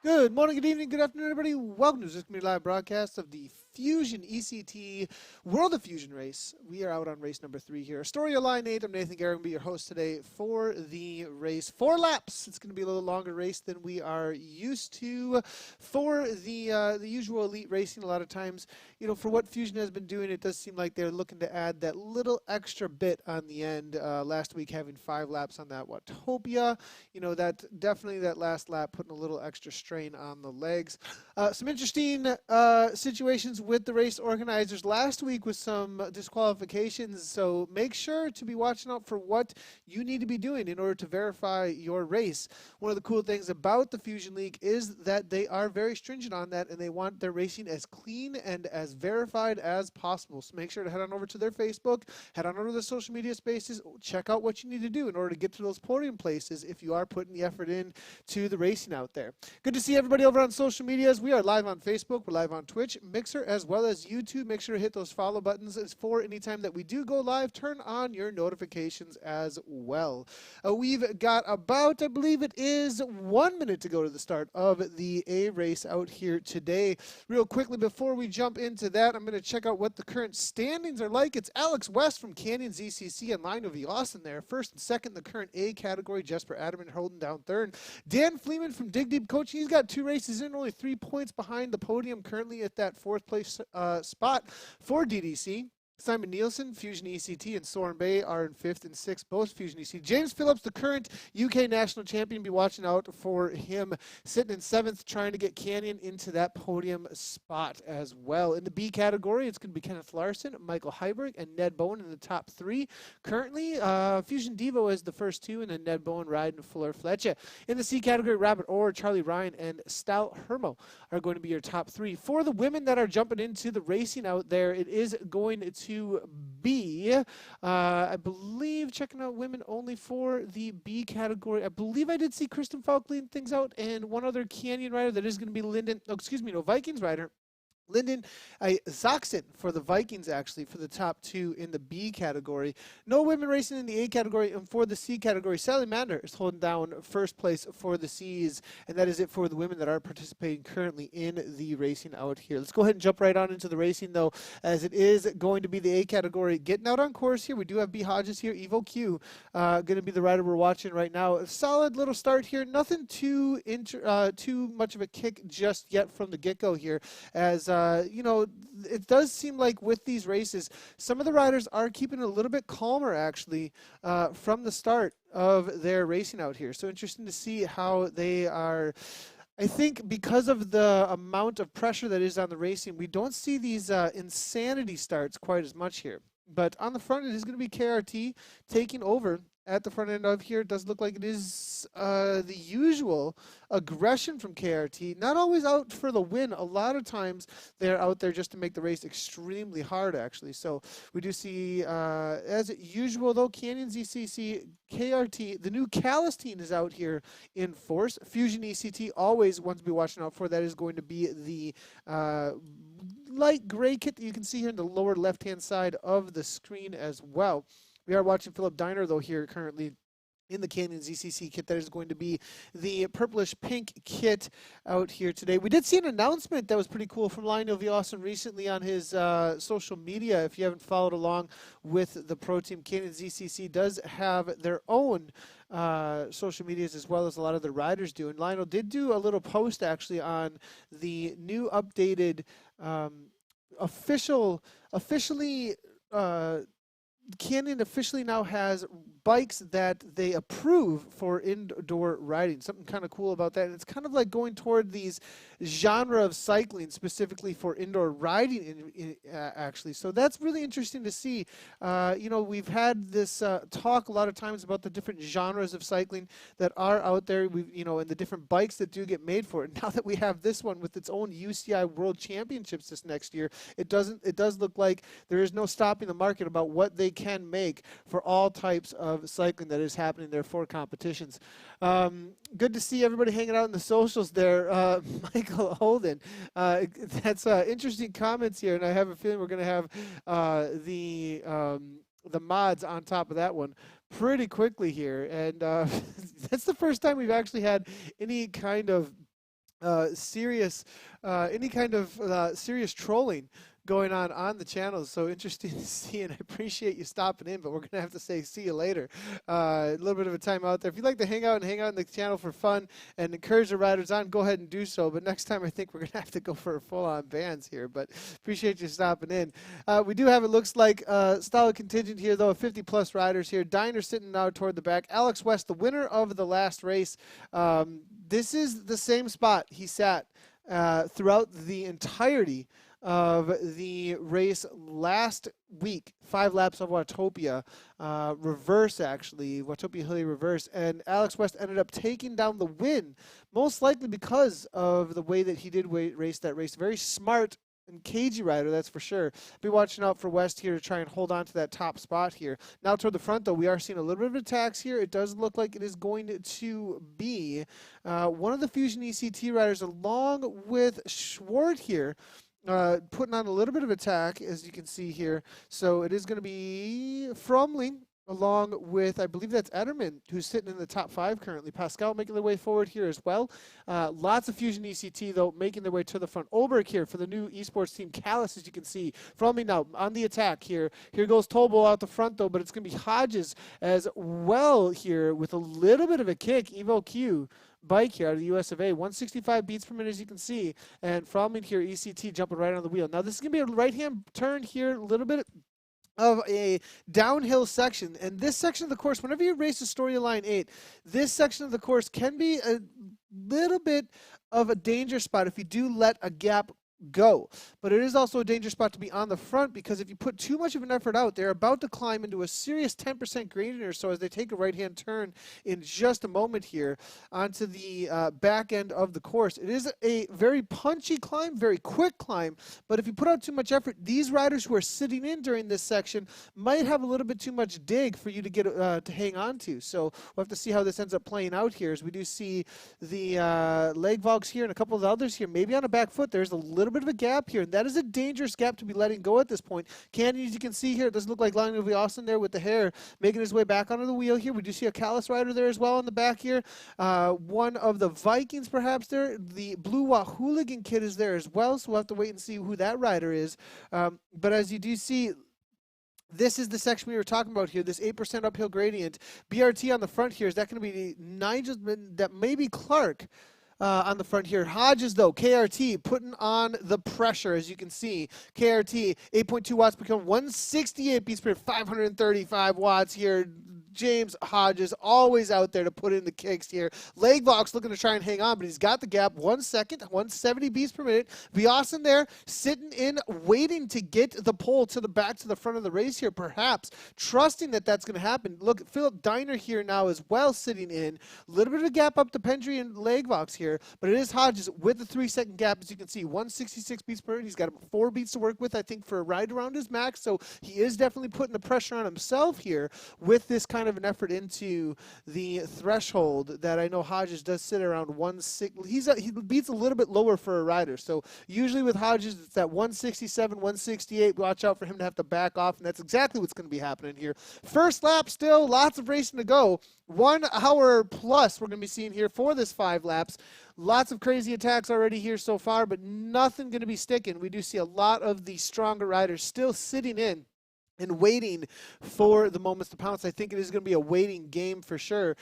Good morning, good evening, good afternoon, everybody. Welcome to this community live broadcast of the Fusion ECT World of Fusion race. We are out on race number 3 here. Astoria Line 8. I'm Nathan Garrett. I'm going to be your host today for the race. 4 laps. It's going to be a little longer race than we are used to for the usual elite racing. A lot of times, for what Fusion has been doing, it does seem like they're looking to add that little extra bit on the end. Last week having 5 laps on that Watopia. That definitely that last lap putting a little extra strain on the legs. Some interesting situations with the race organizers last week with some disqualifications. So make sure to be watching out for what you need to be doing in order to verify your race. One of the cool things about the Fusion League is that they are very stringent on that, and they want their racing as clean and as verified as possible. So make sure to head on over to their Facebook, head on over to the social media spaces, check out what you need to do in order to get to those podium places if you are putting the effort in to the racing out there. Good to see everybody over on social medias. We are live on Facebook, we're live on Twitch, Mixer, as well as YouTube. Make sure to hit those follow buttons for any time that we do go live. Turn on your notifications as well. We've got about, I believe it is 1 minute to go to the start of the A race out here today. Real quickly before we jump into that, I'm going to check out what the current standings are like. It's Alex West from Canyon ZCC and Lionel V. Austin there. First and second in the current A category. Jesper Adderman holding down third. Dan Fleeman from Dig Deep Coaching. He's got 2 races in, only 3 points behind the podium, currently at that 4th place spot for DDC. Simon Nielsen, Fusion ECT, and Soren Bay are in 5th and 6th, both Fusion ECT. James Phillips, the current UK national champion, be watching out for him, sitting in 7th, trying to get Canyon into that podium spot as well. In the B category, it's going to be Kenneth Larson, Michael Heiberg, and Ned Bowen in the top 3. Currently, Fusion Devo is the first 2, and then Ned Bowen, Ryden, Fuller, Fletcher. In the C category, Rabbit Orr, Charlie Ryan, and Stal Hermo are going to be your top 3. For the women that are jumping into the racing out there, it is going to be, I believe, checking out women only for the B category. I believe I did see Kristen Falk leading things out, and one other Canyon rider that is going to be Vikings rider. Lyndon Zoxon for the Vikings, actually, for the top 2 in the B category. No women racing in the A category, and for the C category, Sally Mander is holding down 1st place for the C's, and that is it for the women that are participating currently in the racing out here. Let's go ahead and jump right on into the racing, though, as it is going to be the A category. Getting out on course here, we do have B. Hodges here, Evo Q, going to be the rider we're watching right now. A solid little start here, nothing too much of a kick just yet from the get-go here, as it does seem like with these races, some of the riders are keeping it a little bit calmer, actually, from the start of their racing out here. So interesting to see how they are. I think because of the amount of pressure that is on the racing, we don't see these insanity starts quite as much here. But on the front, it is going to be KRT taking over at the front end of here. It does look like it is the usual aggression from KRT. Not always out for the win. A lot of times they're out there just to make the race extremely hard, actually. So we do see, as usual, though, Canyon ZCC, KRT, the new Calistine is out here in force. Fusion ECT, always one to be watching out for. That is going to be the light gray kit that you can see here in the lower left-hand side of the screen as well. We are watching Philip Diner, though, here currently in the Canyon ZCC kit. That is going to be the purplish pink kit out here today. We did see an announcement that was pretty cool from Lionel V. Austin recently on his social media. If you haven't followed along with the Pro Team, Canyon ZCC does have their own social medias as well as a lot of the riders do. And Lionel did do a little post actually on the new updated officially Canyon officially now has bikes that they approve for indoor riding. Something kind of cool about that. And it's kind of like going toward these genre of cycling specifically for indoor riding actually. So that's really interesting to see. We've had this talk a lot of times about the different genres of cycling that are out there, and the different bikes that do get made for it. Now that we have this one with its own UCI World Championships this next year, it does look like there is no stopping the market about what they can make for all types of cycling that is happening there for competitions. Good to see everybody hanging out in the socials there. Michael Holden, that's interesting comments here, and I have a feeling we're going to have the mods on top of that one pretty quickly here. And that's the first time we've actually had any kind of serious, any kind of serious trolling going on the channel. So interesting to see, and I appreciate you stopping in, but we're going to have to say see you later. A little bit of a time out there. If you'd like to hang out in the channel for fun and encourage the riders on, go ahead and do so. But next time I think we're going to have to go for full-on bans here, but appreciate you stopping in. We do have, it looks like, solid contingent here, though, of 50-plus riders here. Diner sitting now toward the back. Alex West, the winner of the last race. This is the same spot he sat throughout the entirety of the race last week. 5 laps of Watopia, reverse actually, Watopia Hilly reverse, and Alex West ended up taking down the win, most likely because of the way that he did race that race. Very smart and cagey rider, that's for sure. Be watching out for West here to try and hold on to that top spot here. Now toward the front, though, we are seeing a little bit of attacks here. It does look like it is going to be one of the Fusion ECT riders along with Schwartz here, putting on a little bit of attack, as you can see here. So it is going to be Fromling along with, I believe that's Ederman, who's sitting in the top 5 currently. Pascal making their way forward here as well. Lots of Fusion ECT, though, making their way to the front. Olberg here for the new esports team. Callis, as you can see. Fromling now on the attack here. Here goes Tolbo out the front, though, but it's going to be Hodges as well here with a little bit of a kick. Evo Q bike here out of the US of A. 165 beats per minute, as you can see. And Fromling here, ECT jumping right on the wheel. Now, this is going to be a right-hand turn here, a little bit of a downhill section. And this section of the course, whenever you race a Storyline 8, this section of the course can be a little bit of a danger spot if you do let a gap go. But it is also a dangerous spot to be on the front, because if you put too much of an effort out, they're about to climb into a serious 10% gradient or so as they take a right-hand turn in just a moment here onto the back end of the course. It is a very punchy climb, very quick climb, but if you put out too much effort, these riders who are sitting in during this section might have a little bit too much dig for you to get to hang on to. So we'll have to see how this ends up playing out here, as we do see the Legvogs here and a couple of the others here maybe on a back foot. There's a little bit of a gap here, and that is a dangerous gap to be letting go at this point. Candy, as you can see here, it doesn't look like Lionel V. Austin there with the hair making his way back onto the wheel here. We do see a Callis rider there as well on the back here. One of the Vikings perhaps there. The Blue Hooligan kid is there as well, so we'll have to wait and see who that rider is. But as you do see, this is the section we were talking about here, this 8% uphill gradient. BRT on the front here, is that going to be Nigel, that maybe Clark on the front here. Hodges, though, KRT putting on the pressure, as you can see. KRT, 8.2 watts per kilometer, 168 beats per minute, 535 watts here. James Hodges always out there to put in the kicks here. Legvox looking to try and hang on, but he's got the gap. 1 second, 170 beats per minute. Vyausen there sitting in, waiting to get the pole to the back to the front of the race here, perhaps trusting that that's going to happen. Look, Philip Diner here now as well, sitting in. A little bit of a gap up to Pendry and Legvox here, but it is Hodges with the 3-second gap, as you can see. 166 beats per minute. He's got 4 beats to work with, I think, for a ride around his max, so he is definitely putting the pressure on himself here with this kind of an effort into the threshold that I know Hodges does sit around 160. He beats a little bit lower for a rider. So usually with Hodges, it's that 167, 168. Watch out for him to have to back off, and that's exactly what's going to be happening here. First lap still, lots of racing to go. 1 hour plus we're going to be seeing here for this 5 laps. Lots of crazy attacks already here so far, but nothing going to be sticking. We do see a lot of the stronger riders still sitting in and waiting for the moments to pounce. I think it is going to be a waiting game for sure,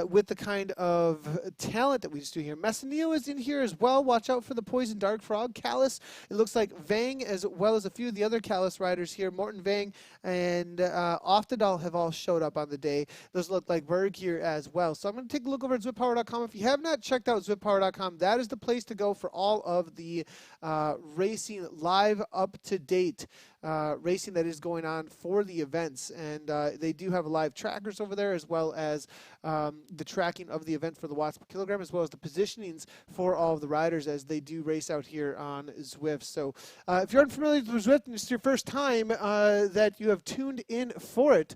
with the kind of talent that we just do here. Messineo is in here as well. Watch out for the Poison Dark Frog. Callis, it looks like Vang, as well as a few of the other Callis riders here. Morton Vang and Oftedal have all showed up on the day. Those look like Berg here as well. So I'm going to take a look over at zwippower.com. If you have not checked out zwippower.com, that is the place to go for all of the racing live, up-to-date racing that is going on for the events. And they do have live trackers over there, as well as the tracking of the event for the watts per kilogram, as well as the positionings for all of the riders as they do race out here on Zwift. So if you're unfamiliar with Zwift and it's your first time that you have tuned in for it,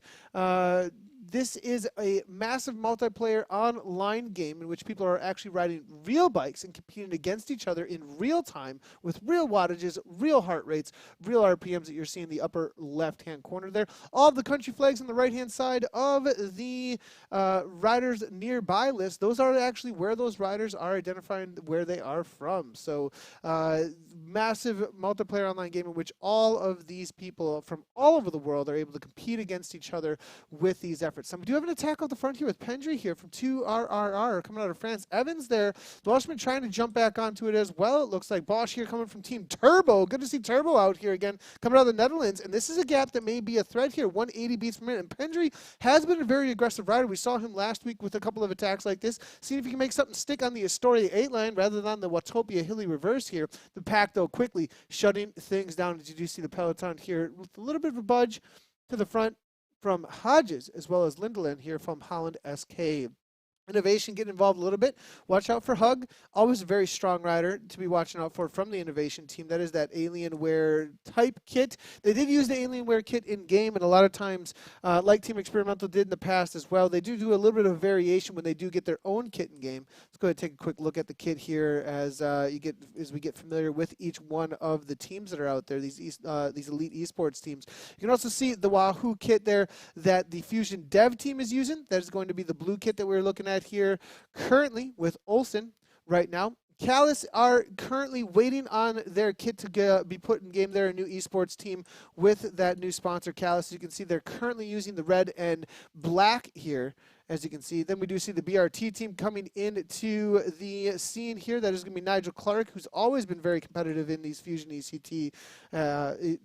This is a massive multiplayer online game in which people are actually riding real bikes and competing against each other in real time with real wattages, real heart rates, real RPMs that you're seeing in the upper left-hand corner there. All of the country flags on the right-hand side of the riders nearby list, those are actually where those riders are identifying where they are from. So massive multiplayer online game in which all of these people from all over the world are able to compete against each other with these efforts. So we do have an attack out the front here with Pendry here from 2RRR coming out of France. Evans there. Welshman trying to jump back onto it as well. It looks like Bosch here coming from Team Turbo. Good to see Turbo out here again coming out of the Netherlands. And this is a gap that may be a threat here. 180 beats per minute. And Pendry has been a very aggressive rider. We saw him last week with a couple of attacks like this. See if he can make something stick on the Astoria 8 line rather than the Watopia Hilly reverse here. The pack, though, quickly shutting things down. As you do see the peloton here with a little bit of a budge to the front from Hodges, as well as Lindeland here from Holland SK. Innovation getting involved a little bit. Watch out for Hug. Always a very strong rider to be watching out for from the Innovation team. That is that Alienware type kit. They did use the Alienware kit in game, and a lot of times, like Team Experimental did in the past as well, they do a little bit of variation when they do get their own kit in game. Let's go ahead and take a quick look at the kit here as we get familiar with each one of the teams that are out there. These elite esports teams. You can also see the Wahoo kit there that the Fusion Dev team is using. That is going to be the blue kit that we're looking at here currently with Olsen right now. Callus are currently waiting on their kit to be put in game. They're a new esports team with that new sponsor, Callus. As you can see, they're currently using the red and black here, as you can see. Then we do see the BRT team coming into the scene here. That is going to be Nigel Clark, who's always been very competitive in these Fusion ECT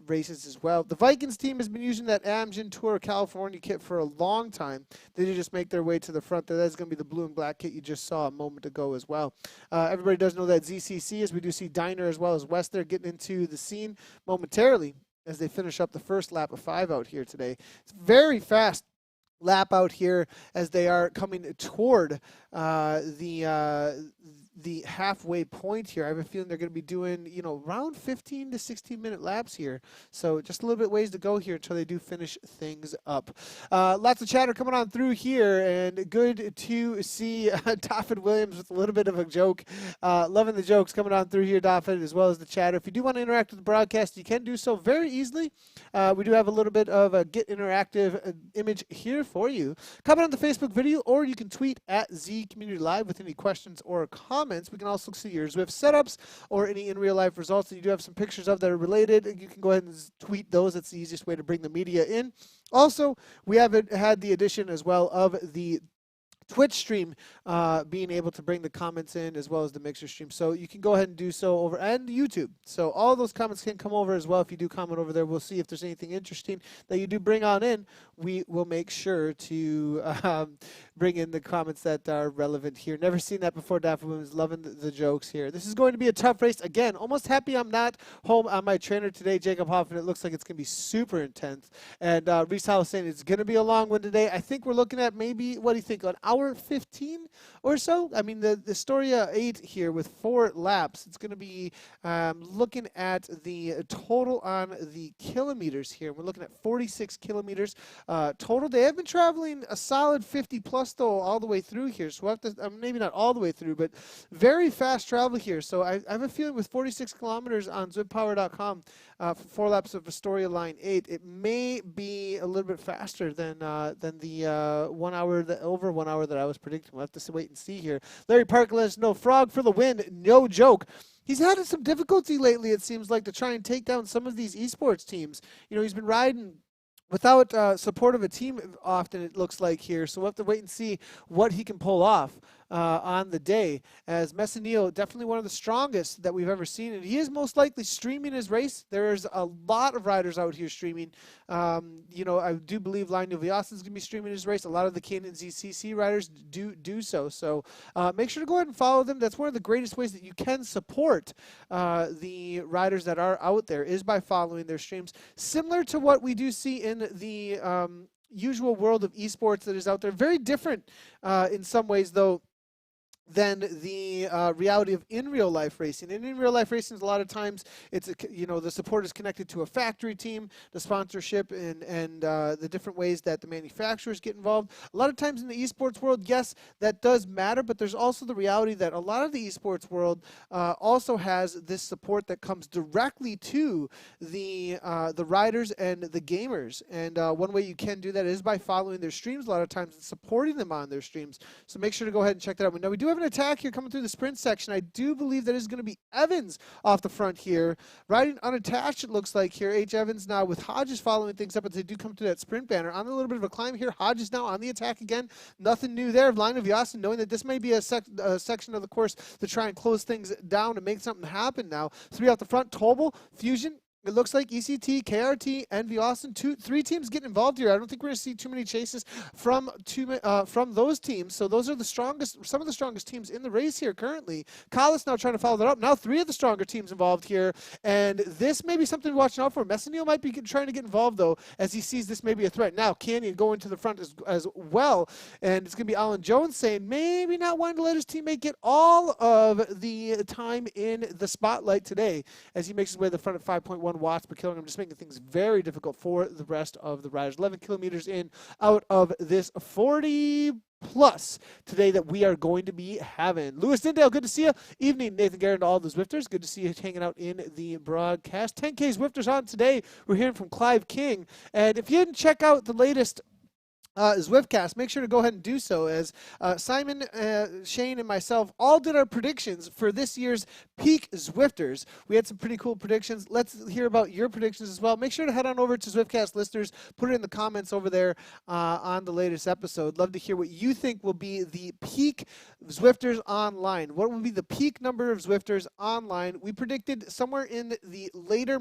races as well. The Vikings team has been using that Amgen Tour California kit for a long time. They did just make their way to the front there. That's going to be the blue and black kit you just saw a moment ago as well. Everybody does know that ZCC, as we do see Diner as well as West there getting into the scene momentarily as they finish up the first lap of 5 out here today. It's very fast lap out here as they are coming toward the halfway point here. I have a feeling they're going to be doing, around 15 to 16 minute laps here. So just a little bit ways to go here until they do finish things up. Lots of chatter coming on through here, and good to see Daffod Williams with a little bit of a joke. Loving the jokes coming on through here, Daffod, as well as the chatter. If you do want to interact with the broadcast, you can do so very easily. We do have a little bit of a Get Interactive image here for you. Comment on the Facebook video, or you can tweet at Z Community Live with any questions or comments. We can also see your Zwift setups or any in real life results that you do have some pictures of that are related. You can go ahead and tweet those. That's the easiest way to bring the media in. Also, we have had the addition as well of the Twitch stream being able to bring the comments in as well as the Mixer stream. So you can go ahead and do so over, and YouTube. So all those comments can come over as well. If you do comment over there, we'll see if there's anything interesting that you do bring on in. We will make sure to bring in the comments that are relevant here. Never seen that before. Daffy Women's loving the jokes here. This is going to be a tough race. Again, almost happy I'm not home on my trainer today, Jacob Hoffman. It looks like it's going to be super intense. And Reese Howell saying it's going to be a long one today. I think we're looking at maybe, what do you think, an hour 15 or so? I mean, the Astoria 8 here with 4 laps. It's going to be looking at the total on the kilometers here. We're looking at 46 kilometers total. They have been traveling a solid 50 plus though all the way through here. So we'll have to, maybe not all the way through, but very fast travel here. So I have a feeling with 46 kilometers on ZwipPower.com for 4 laps of Astoria Line 8, it may be a little bit faster than the 1 hour, over 1 hour that I was predicting. We'll have to wait and see here. Larry Parker lets us know, Frog for the win, no joke. He's had some difficulty lately, it seems like, to try and take down some of these esports teams. He's been riding without support of a team often, it looks like here. So we'll have to wait and see what he can pull off on the day, as Messineo, definitely one of the strongest that we've ever seen, and he is most likely streaming his race. There's a lot of riders out here streaming. I do believe Lionel Viasen is going to be streaming his race. A lot of the Canaan ZCC riders do so. So make sure to go ahead and follow them. That's one of the greatest ways that you can support the riders that are out there, is by following their streams. Similar to what we do see in the usual world of esports that is out there. Very different in some ways, though, than the reality of in real life racing. And in real life racing, a lot of times it's the support is connected to a factory team, the sponsorship, and the different ways that the manufacturers get involved. A lot of times in the esports world, yes, that does matter, but there's also the reality that a lot of the esports world also has this support that comes directly to the riders and the gamers. And one way you can do that is by following their streams a lot of times and supporting them on their streams. So make sure to go ahead and check that out. Now we do have an attack here coming through the sprint section. I do believe that is going to be Evans off the front here, riding unattached, it looks like here. H. Evans now with Hodges following things up, but they do come to that sprint banner. On a little bit of a climb here, Hodges now on the attack again. Nothing new there. Line of Yasin knowing that this may be a section of the course to try and close things down and make something happen now. 3 out the front, Tobel, Fusion. It looks like ECT, KRT, and Austin, 3 teams getting involved here. I don't think we're going to see too many chases from those teams. So those are some of the strongest teams in the race here currently. Collis now trying to follow that up. Now 3 of the stronger teams involved here, and this may be something to be watching out for. Messinil might be trying to get involved though, as he sees this may be a threat. Now Canyon going to the front as well, and it's going to be Alan Jones saying maybe not wanting to let his teammate get all of the time in the spotlight today, as he makes his way to the front at 5.1 watts per kilogram, just making things very difficult for the rest of the riders. 11 kilometers in out of this 40 plus today that we are going to be having. Lewis Dindale, good to see you. Evening, Nathan Garrett and all the Zwifters. Good to see you hanging out in the broadcast. 10K Zwifters on today. We're hearing from Clive King. And if you didn't check out the latest Zwiftcast, make sure to go ahead and do so, as Simon, Shane, and myself all did our predictions for this year's Peak Zwifters. We had some pretty cool predictions. Let's hear about your predictions as well. Make sure to head on over to Zwiftcast listeners. Put it in the comments over there on the latest episode. Love to hear what you think will be the peak Zwifters online. What will be the peak number of Zwifters online? We predicted somewhere in the later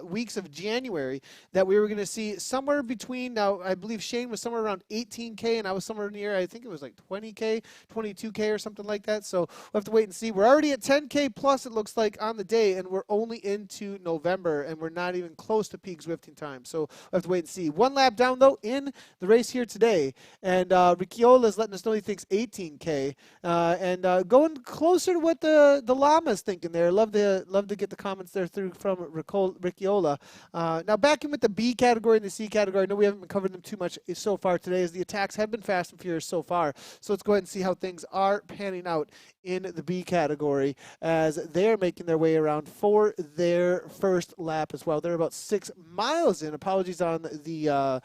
weeks of January that we were going to see somewhere between, now I believe Shane was somewhere around 18K, and I was somewhere near, I think it was like 20K, 22K or something like that. So we'll have to wait and see. We're already at 10K plus, it looks like, on the day, and we're only into November, and we're not even close to peak Zwifting time. So we'll have to wait and see. One lap down, though, in the race here today, and Ricciola is letting us know he thinks 18K, and going closer to what the llama's thinking there. Love to get the comments there through from Ricciola. Now back in with the B category and the C category. I know we haven't been covering them too much so far today, as the attacks have been fast and furious so far. So let's go ahead and see how things are panning out in the B category as they're making their way around for their first lap as well. They're about 6 miles in. Apologies on the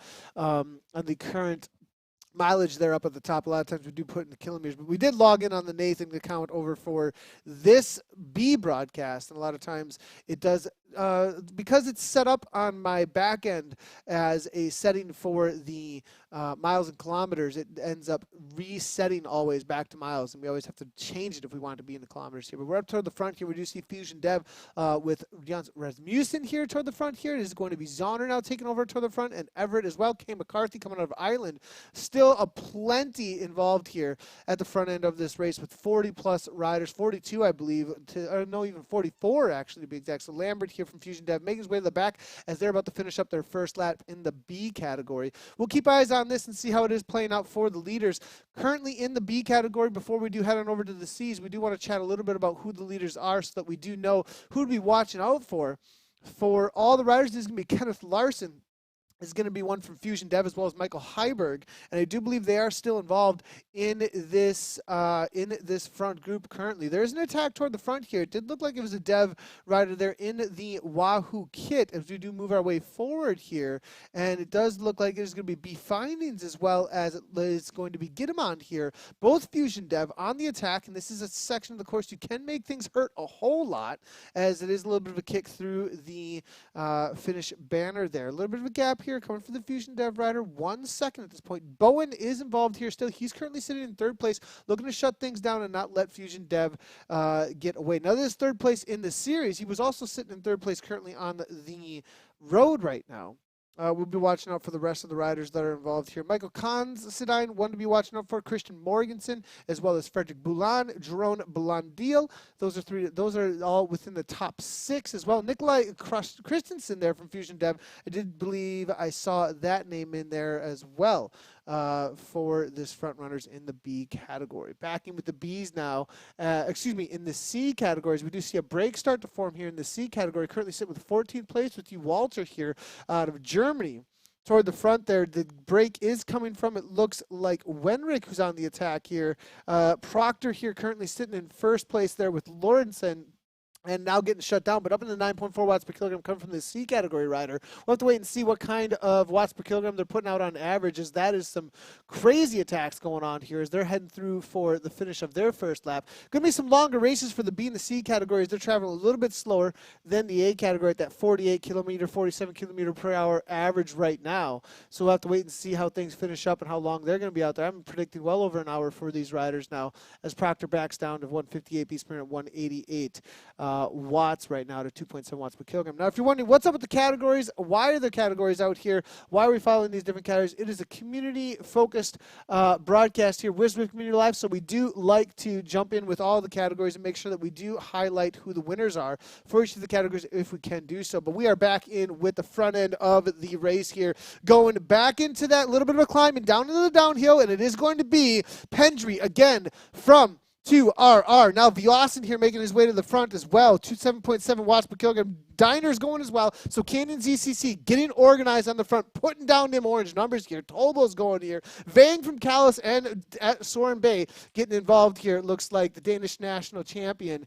current mileage there up at the top. A lot of times we do put in the kilometers, but we did log in on the Nathan account over for this B broadcast, and a lot of times it does, because it's set up on my back end as a setting for the miles and kilometers, it ends up resetting always back to miles, and we always have to change it if we want to be in the kilometers here. But we're up toward the front here. We do see Fusion Dev with Jans Rasmussen here toward the front here. It is going to be Zonner now taking over toward the front, and Everett as well. Kay McCarthy coming out of Ireland. Still a plenty involved here at the front end of this race with 40 plus riders, 42 I believe, even 44 actually to be exact. So Lambert here from Fusion Dev making his way to the back as they're about to finish up their first lap in the B category. We'll keep eyes on this and see how it is playing out for the leaders. Currently in the B category, before we do head on over to the C's, we do want to chat a little bit about who the leaders are so that we do know who to be watching out for. For all the riders, this is going to be Kenneth Larson. Is going to be one from Fusion Dev, as well as Michael Heiberg, and I do believe they are still involved in this front group currently. There is an attack toward the front here. It did look like it was a Dev rider there in the Wahoo kit as we do move our way forward here, and it does look like there's going to be B Findings as well as it is going to be Gidamon here. Both Fusion Dev on the attack, and this is a section of the course you can make things hurt a whole lot, as it is a little bit of a kick through the finish banner there. A little bit of a gap here coming for the Fusion Dev rider. 1 second at this point. Bowen is involved here still. He's currently sitting in third place, looking to shut things down and not let Fusion Dev get away. Now this is third place in the series. He was also sitting in third place currently on the road right now. We'll be watching out for the rest of the riders that are involved here. Michael Considine, one to be watching out for. Christian Morganson, as well as Frederick Boulan, Jerome Blondil. Those are three. Those are all within the top 6 as well. Nikolai Christensen there from Fusion Dev. I did believe I saw that name in there as well. for this front runners in the B category. Back in with the Bs now, in the C categories, we do see a break start to form here in the C category. Currently sitting with 14th place with you, Walter, here out of Germany. Toward the front there, the break is coming from, it looks like Wenrick, who's on the attack here. Proctor here currently sitting in first place there with Lawrenson, and now getting shut down, but up in the 9.4 watts per kilogram coming from the C category rider. We'll have to wait and see what kind of watts per kilogram they're putting out on average, as that is some crazy attacks going on here as they're heading through for the finish of their first lap. Going to be some longer races for the B and the C categories. They're traveling a little bit slower than the A category at that 48 kilometer, 47 kilometer per hour average right now. So we'll have to wait and see how things finish up and how long they're going to be out there. I'm predicting well over an hour for these riders now, as Proctor backs down to 158, B Sprint at 188. Watts right now to 2.7 watts per kilogram. Now, if you're wondering what's up with the categories, why are there categories out here? Why are we following these different categories? It is a community-focused broadcast here, Wisdom Community Live, so we do like to jump in with all the categories and make sure that we do highlight who the winners are for each of the categories if we can do so. But we are back in with the front end of the race here, going back into that little bit of a climb and down into the downhill, and it is going to be Pendry again from to RR. Now Viasen here making his way to the front as well, 7.7 watts per kilogram. Diner's going as well. So Canyon ZCC getting organized on the front, putting down them orange numbers here. Tobo's going here. Vang from Callis and Soren Bay getting involved here. It looks like the Danish national champion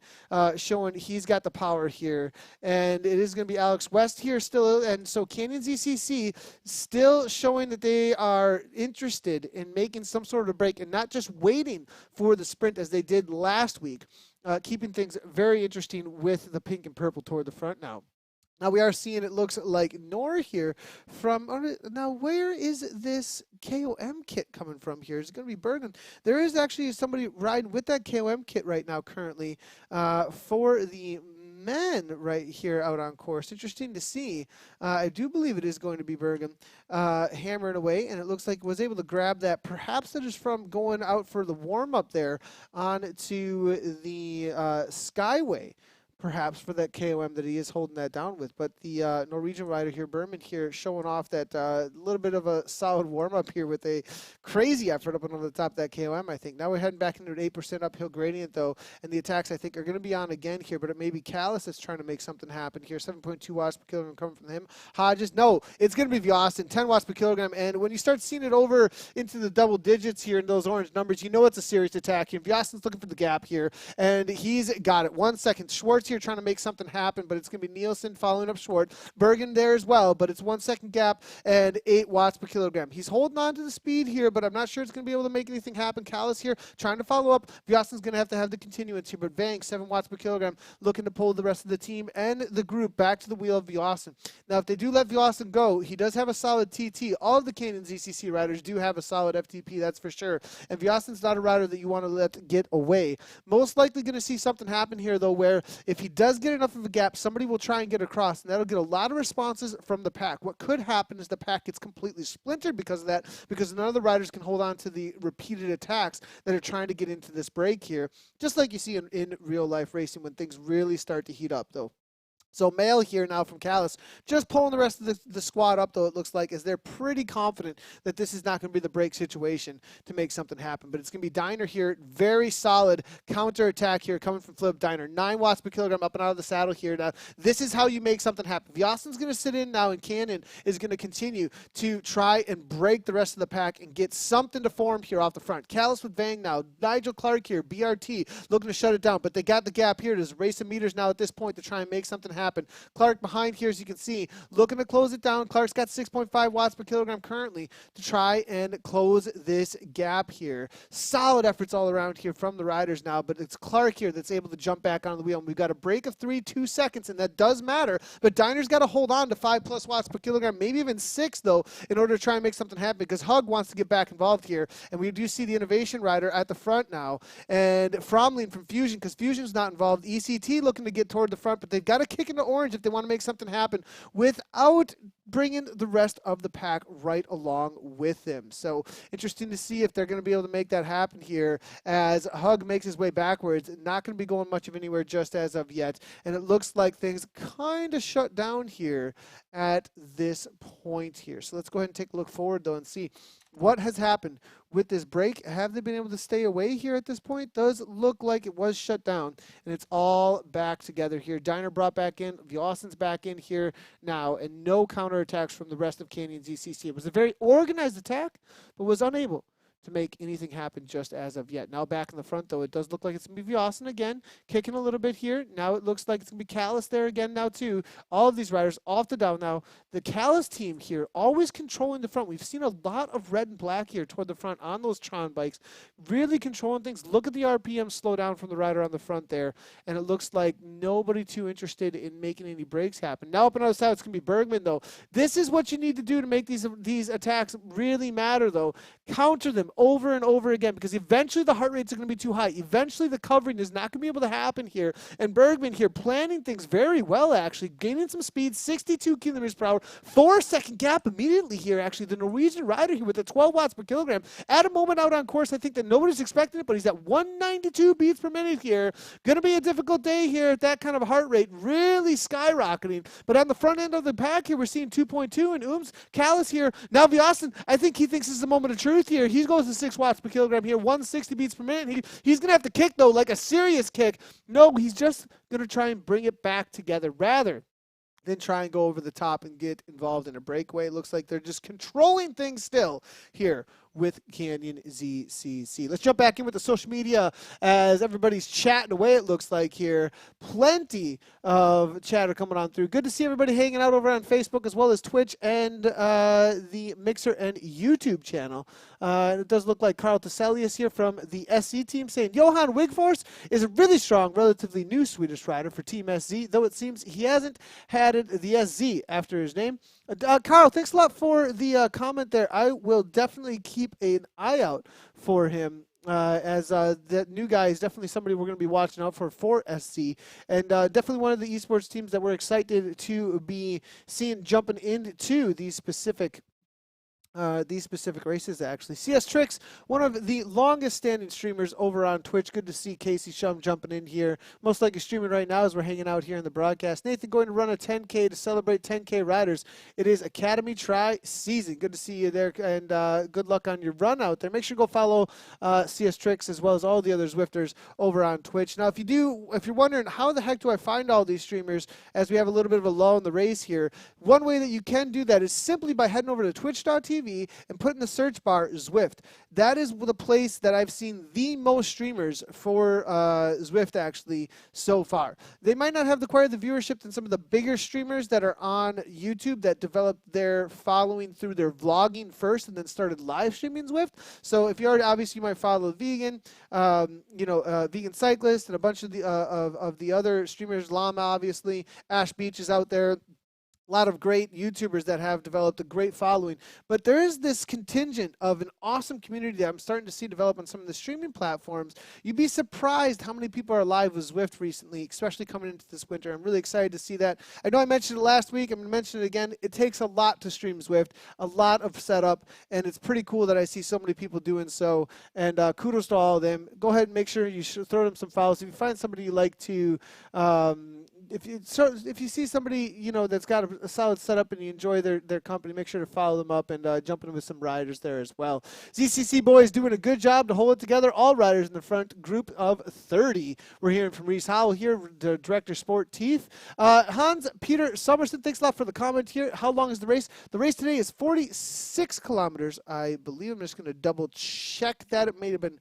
showing he's got the power here. And it is going to be Alex West here still. And so Canyon ZCC still showing that they are interested in making some sort of break and not just waiting for the sprint as they did last week. Keeping things very interesting with the pink and purple toward the front now. Now we are seeing, it looks like Nor here from, now where is this KOM kit coming from here? Is it going to be Bergen? There is actually somebody riding with that KOM kit right now currently for the men right here out on course. Interesting to see. I do believe it is going to be Bergen hammering away, and it looks like was able to grab that. Perhaps that is from going out for the warm-up there on to the Skyway. Perhaps for that KOM that he is holding that down with. But the Norwegian rider here, Berman here, showing off that little bit of a solid warm-up here with a crazy effort up on the top of that KOM, I think. Now we're heading back into an 8% uphill gradient, though, and the attacks, I think, are going to be on again here, but it may be Callis that's trying to make something happen here. 7.2 watts per kilogram coming from him. Hodges, no, it's going to be Viasen, 10 watts per kilogram, and when you start seeing it over into the double digits here in those orange numbers, you know it's a serious attack here. Viasen's looking for the gap here, and he's got it. 1 second. Schwartz here trying to make something happen, but it's going to be Nielsen following up Schwartz. Bergen there as well, but it's 1 second gap and 8 watts per kilogram. He's holding on to the speed here, but I'm not sure it's going to be able to make anything happen. Callis here trying to follow up. Viasen's going to have the continuance here, but Vang, 7 watts per kilogram, looking to pull the rest of the team and the group back to the wheel of Viasen. Now, if they do let Viasen go, he does have a solid TT. All of the Canyon ZCC riders do have a solid FTP, that's for sure. And Viasen's not a rider that you want to let get away. Most likely going to see something happen here, though, where if he does get enough of a gap, somebody will try and get across, and that'll get a lot of responses from the pack. What could happen is the pack gets completely splintered because of that, because none of the riders can hold on to the repeated attacks that are trying to get into this break here, just like you see in real life racing when things really start to heat up, though. So Mail here now from Callis, just pulling the rest of the squad up, though, it looks like, as they're pretty confident that this is not going to be the break situation to make something happen. But it's going to be Diner here, very solid counter attack here coming from Flip Diner. 9 watts per kilogram up and out of the saddle here. Now, this is how you make something happen. Viasen's going to sit in now, and Cannon is going to continue to try and break the rest of the pack and get something to form here off the front. Callis with Vang now. Nigel Clark here, BRT, looking to shut it down. But they got the gap here. There's a race of meters now at this point to try and make something happen. Clark behind here, as you can see, looking to close it down. Clark's got 6.5 watts per kilogram currently to try and close this gap here. Solid efforts all around here from the riders now, but it's Clark here that's able to jump back on the wheel. And we've got a break of 2 seconds, and that does matter. But Diner's got to hold on to 5+ watts per kilogram, maybe even 6, though, in order to try and make something happen, because Hug wants to get back involved here. And we do see the Innovation rider at the front now. And Fromlin from Fusion, because Fusion's not involved. ECT looking to get toward the front, but they've got to kick into orange if they want to make something happen without bringing the rest of the pack right along with them. So interesting to see if they're going to be able to make that happen here as Hug makes his way backwards. Not going to be going much of anywhere just as of yet. And it looks like things kind of shut down here at this point here. So let's go ahead and take a look forward, though, and see what has happened with this break? Have they been able to stay away here at this point? Does look like it was shut down, and it's all back together here. Diner brought back in, Vlason's back in here now, and no counterattacks from the rest of Canyon's ECC. It was a very organized attack, but was unable to make anything happen just as of yet. Now back in the front, though, it does look like it's going to be Vlason again, kicking a little bit here. Now it looks like it's going to be Callis there again now, too. All of these riders off the down now. The Callis team here always controlling the front. We've seen a lot of red and black here toward the front on those Tron bikes, really controlling things. Look at the RPM slow down from the rider on the front there, and it looks like nobody too interested in making any breaks happen. Now up and outside, it's going to be Bergman, though. This is what you need to do to make these attacks really matter, though. Counter them over and over again, because eventually the heart rates are going to be too high. Eventually the covering is not going to be able to happen here. And Bergman here planning things very well, actually, gaining some speed, 62 kilometers per hour, 4-second gap immediately here, actually. The Norwegian rider here with the 12 watts per kilogram at a moment out on course. I think that nobody's expecting it, but he's at 192 beats per minute here. Going to be a difficult day here at that kind of heart rate, really skyrocketing. But on the front end of the pack here, we're seeing 2.2, and Ooms, Callis here. Now Vlason, I think he thinks this is a moment of truth here. He goes to 6 watts per kilogram here, 160 beats per minute. He's going to have to kick, though, like a serious kick. No, he's just going to try and bring it back together rather than try and go over the top and get involved in a breakaway. It looks like they're just controlling things still here with Canyon ZCC. Let's jump back in with the social media as everybody's chatting away, it looks like here. Plenty of chatter coming on through. Good to see everybody hanging out over on Facebook as well as Twitch and the Mixer and YouTube channel. It does look like Carl Teselius here from the SC team saying, Johan Wigforce is a really strong, relatively new Swedish rider for Team SZ, though it seems he hasn't had the SZ after his name. Carl, thanks a lot for the comment there. I will definitely keep an eye out for him. As that new guy is definitely somebody we're going to be watching out for SC, and definitely one of the esports teams that we're excited to be seeing jumping into these specific races, actually. CS Tricks, one of the longest standing streamers over on Twitch. Good to see Casey Shum jumping in here. Most likely streaming right now as we're hanging out here in the broadcast. Nathan going to run a 10K to celebrate 10K riders. It is Academy Tri season. Good to see you there, and good luck on your run out there. Make sure to go follow CS Tricks as well as all the other Zwifters over on Twitch. Now, if you're wondering how the heck do I find all these streamers as we have a little bit of a lull in the race here, one way that you can do that is simply by heading over to twitch.tv and put in the search bar Zwift. That is the place that I've seen the most streamers for Zwift actually so far. They might not have quite the viewership than some of the bigger streamers that are on YouTube that developed their following through their vlogging first and then started live streaming Zwift. So if you already, obviously you might follow Vegan, Vegan Cyclist, and a bunch of the other streamers, Llama obviously, Ash Beach is out there. A lot of great YouTubers that have developed a great following. But there is this contingent of an awesome community that I'm starting to see develop on some of the streaming platforms. You'd be surprised how many people are live with Zwift recently, especially coming into this winter. I'm really excited to see that. I know I mentioned it last week. I'm going to mention it again. It takes a lot to stream Zwift, a lot of setup, and it's pretty cool that I see so many people doing so. And kudos to all of them. Go ahead and make sure you throw them some follows. If you find somebody you like to if you see somebody that's got a solid setup and you enjoy their company, make sure to follow them up and jump in with some riders there as well. ZCC boys doing a good job to hold it together. All riders in the front group of 30. We're hearing from Reese Howell here, the director sport Teeth. Hans Peter Somerson, thanks a lot for the comment here. How long is the race? The race today is 46 kilometers, I believe. I'm just going to double check that. It may have been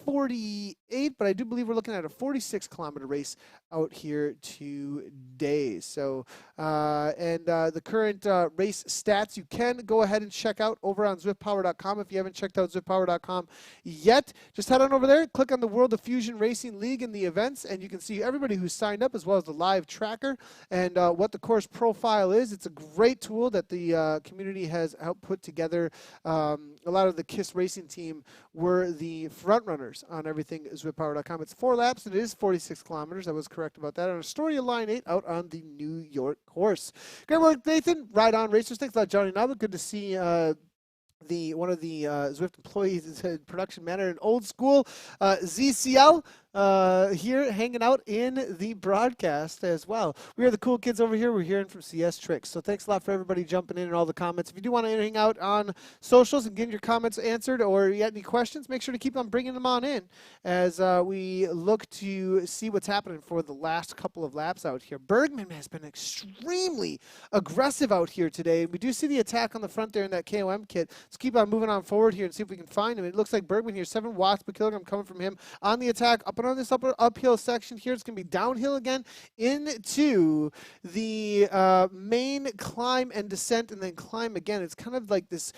48, but I do believe we're looking at a 46-kilometer race out here today. So, the current race stats you can go ahead and check out over on ZwiftPower.com. If you haven't checked out ZwiftPower.com yet, just head on over there, click on the World of Fusion Racing League and the events, and you can see everybody who's signed up as well as the live tracker and what the course profile is. It's a great tool that the community has helped put together. A lot of the KISS Racing team were the front runners on everything ZwiftPower.com. It's 4 laps and it is 46 kilometers. I was correct about that. On Astoria Line 8 out on the New York course. Great work, Nathan. Ride on Racers. Thanks a lot, Johnny Nava. Good to see one of the Zwift employees is a production manager in old school ZCL. here hanging out in the broadcast as well. We are the cool kids over here. We're hearing from CS Tricks. So thanks a lot for everybody jumping in and all the comments. If you do want to hang out on socials and get your comments answered or you got any questions, make sure to keep on bringing them on in as we look to see what's happening for the last couple of laps out here. Bergman has been extremely aggressive out here today. We do see the attack on the front there in that KOM kit. Let's keep on moving on forward here and see if we can find him. It looks like Bergman here, 7 watts per kilogram coming from him on the attack. Up and on this uphill section here, it's going to be downhill again into the main climb and descent and then climb again. It's kind of like this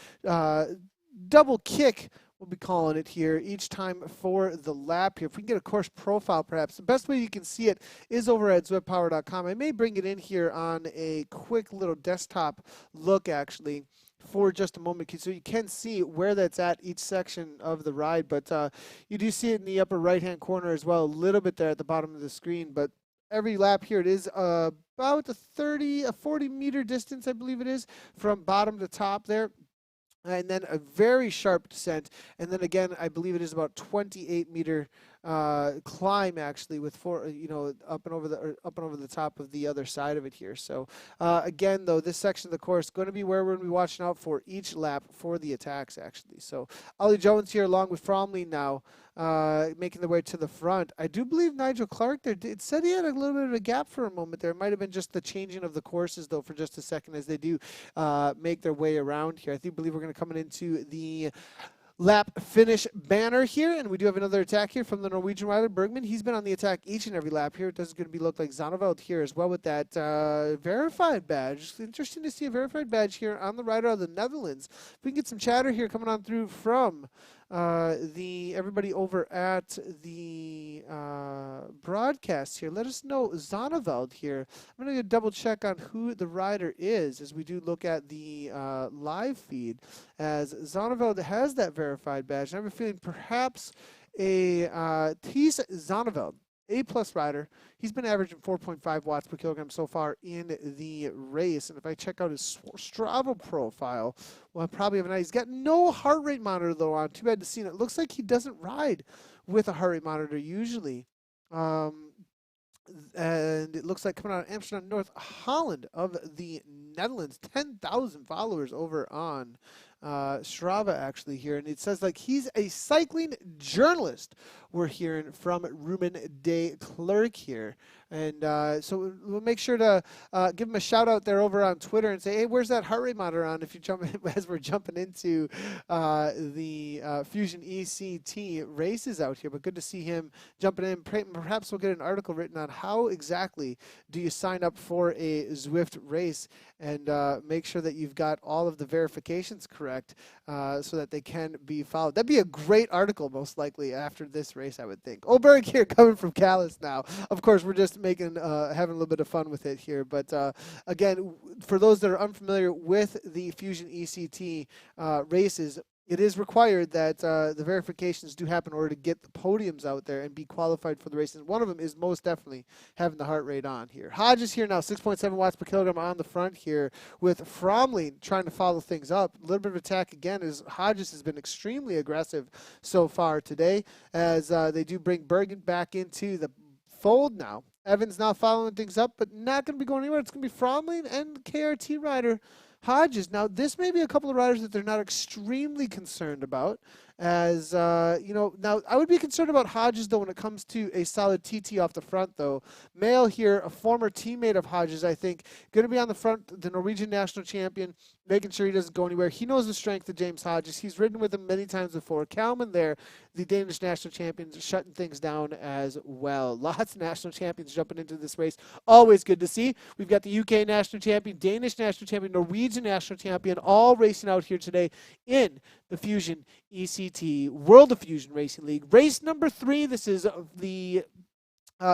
double kick, we'll be calling it here, each time for the lap here. If we can get a course profile, perhaps. The best way you can see it is over at zwebpower.com. I may bring it in here on a quick little desktop look, actually, for just a moment, so you can see where that's at each section of the ride. But you do see it in the upper right-hand corner as well, a little bit there at the bottom of the screen. But every lap here, it is about a 40-meter distance, I believe it is, from bottom to top there. And then a very sharp descent, and then again, I believe it is about 28-meter climb, actually, with up and over the top of the other side of it here. So again, though, this section of the course is going to be where we're going to be watching out for each lap for the attacks, actually. So Ollie Jones here, along with Fromley now, making their way to the front. I do believe Nigel Clark there. It said he had a little bit of a gap for a moment there. It might have been just the changing of the courses, though, for just a second as they do make their way around here. I do believe we're going to come into the lap finish banner here, and we do have another attack here from the Norwegian rider Bergman. He's been on the attack each and every lap here. It does going to be look like Zonneveld here as well with that verified badge. It's interesting to see a verified badge here on the rider of the Netherlands. If we can get some chatter here coming on through from everybody over at the broadcast here. Let us know Zonneveld here. I'm going to double check on who the rider is as we do look at the live feed, as Zonneveld has that verified badge. And I have a feeling perhaps he's Zonneveld, A-plus rider. He's been averaging 4.5 watts per kilogram so far in the race. And if I check out his Strava profile, well, I probably have an idea. He's got no heart rate monitor, though, on. Too bad to see it. It looks like he doesn't ride with a heart rate monitor usually. And it looks like coming out of Amsterdam, North Holland of the Netherlands. 10,000 followers over on Strava, actually, here. And it says like he's a cycling journalist. We're hearing from Ruben de Klerk here. And so we'll make sure to give him a shout out there over on Twitter and say, hey, where's that heart rate monitor on? If you jump in, as we're jumping into the Fusion ECT races out here. But good to see him jumping in. Perhaps we'll get an article written on how exactly do you sign up for a Zwift race and make sure that you've got all of the verifications correct so that they can be followed. That'd be a great article, most likely, after this race, I would think. Oberg here coming from Calais now. Of course, we're just making having a little bit of fun with it here. But again, for those that are unfamiliar with the Fusion ECT races, it is required that the verifications do happen in order to get the podiums out there and be qualified for the races. One of them is most definitely having the heart rate on here. Hodges here now, 6.7 watts per kilogram on the front here, with Fromley trying to follow things up. A little bit of attack again, as Hodges has been extremely aggressive so far today, as they do bring Bergen back into the fold now. Evans now following things up, but not going to be going anywhere. It's going to be Fromley and KRT rider Hodges. Now, this may be a couple of riders that they're not extremely concerned about, as, now I would be concerned about Hodges, though, when it comes to a solid TT off the front, though. Mail here, a former teammate of Hodges, I think, going to be on the front, the Norwegian national champion, making sure he doesn't go anywhere. He knows the strength of James Hodges. He's ridden with him many times before. Kalman there, the Danish national champions, shutting things down as well. Lots of national champions jumping into this race. Always good to see. We've got the UK national champion, Danish national champion, Norwegian national champion, all racing out here today in the Fusion ECT World of Fusion Racing League. Race number 3. This is the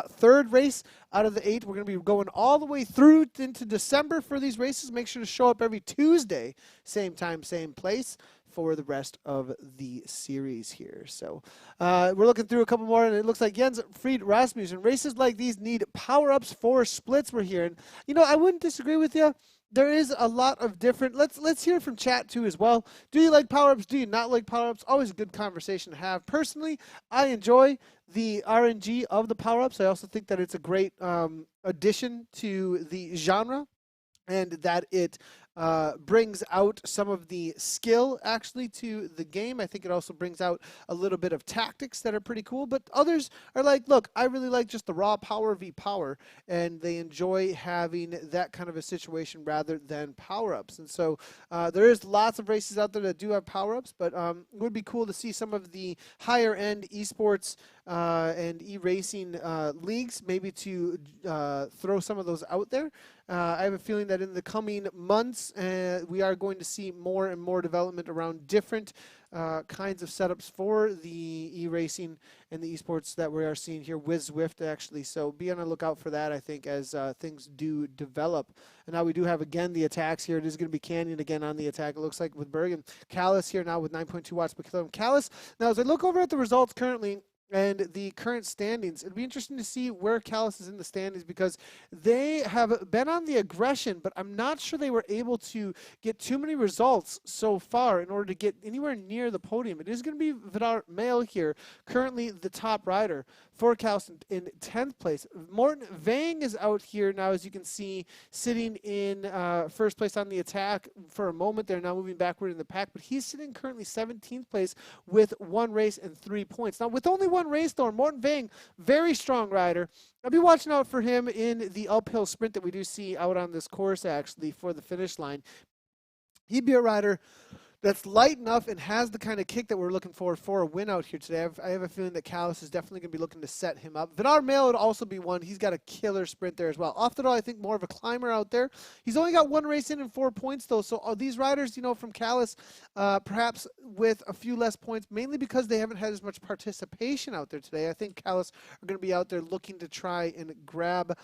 third race out of the 8. We're going to be going all the way through into December for these races. Make sure to show up every Tuesday, same time, same place, for the rest of the series here. So we're looking through a couple more, and it looks like Jens Fried Rasmussen. Races like these need power-ups for splits, we're hearing. You know, I wouldn't disagree with you. there is a lot of different. Let's hear from chat too as well. Do you like power-ups? Do you not like power-ups? Always a good conversation to have. Personally, I enjoy the RNG of the power-ups. I also think that it's a great addition to the genre, and that it brings out some of the skill actually to the game. I think it also brings out a little bit of tactics that are pretty cool, but others are like, look, I really like just the raw power v power, and they enjoy having that kind of a situation rather than power-ups. And so there is lots of races out there that do have power-ups, but it would be cool to see some of the higher end esports and e-racing leagues maybe to throw some of those out there. I have a feeling that in the coming months, we are going to see more and more development around different kinds of setups for the e-racing and the esports that we are seeing here with Zwift, actually. So be on the lookout for that, I think, as things do develop. And now we do have, again, the attacks here. It is going to be Canyon again on the attack, it looks like, with Berg. And Callus here now with 9.2 watts per kilogram. Callus, now as I look over at the results currently, and the current standings, it'd be interesting to see where Callus is in the standings, because they have been on the aggression, but I'm not sure they were able to get too many results so far in order to get anywhere near the podium. It is going to be Vidar Mail here, currently the top rider for Callus in 10th place. Morten Vang is out here now, as you can see, sitting in first place on the attack for a moment. They're now moving backward in the pack, but he's sitting currently 17th place with 1 race and 3 points. Now, with only 1 race, though, Morten Vang, very strong rider. I'll be watching out for him in the uphill sprint that we do see out on this course, actually, for the finish line. He'd be a rider that's light enough and has the kind of kick that we're looking for a win out here today. I have a feeling that Callus is definitely going to be looking to set him up. Vidar Mail would also be one. He's got a killer sprint there as well. Off the door, I think more of a climber out there. He's only got 1 race in and 4 points, though. So these riders, you know, from Callus, perhaps with a few less points, mainly because they haven't had as much participation out there today. I think Callus are going to be out there looking to try and grab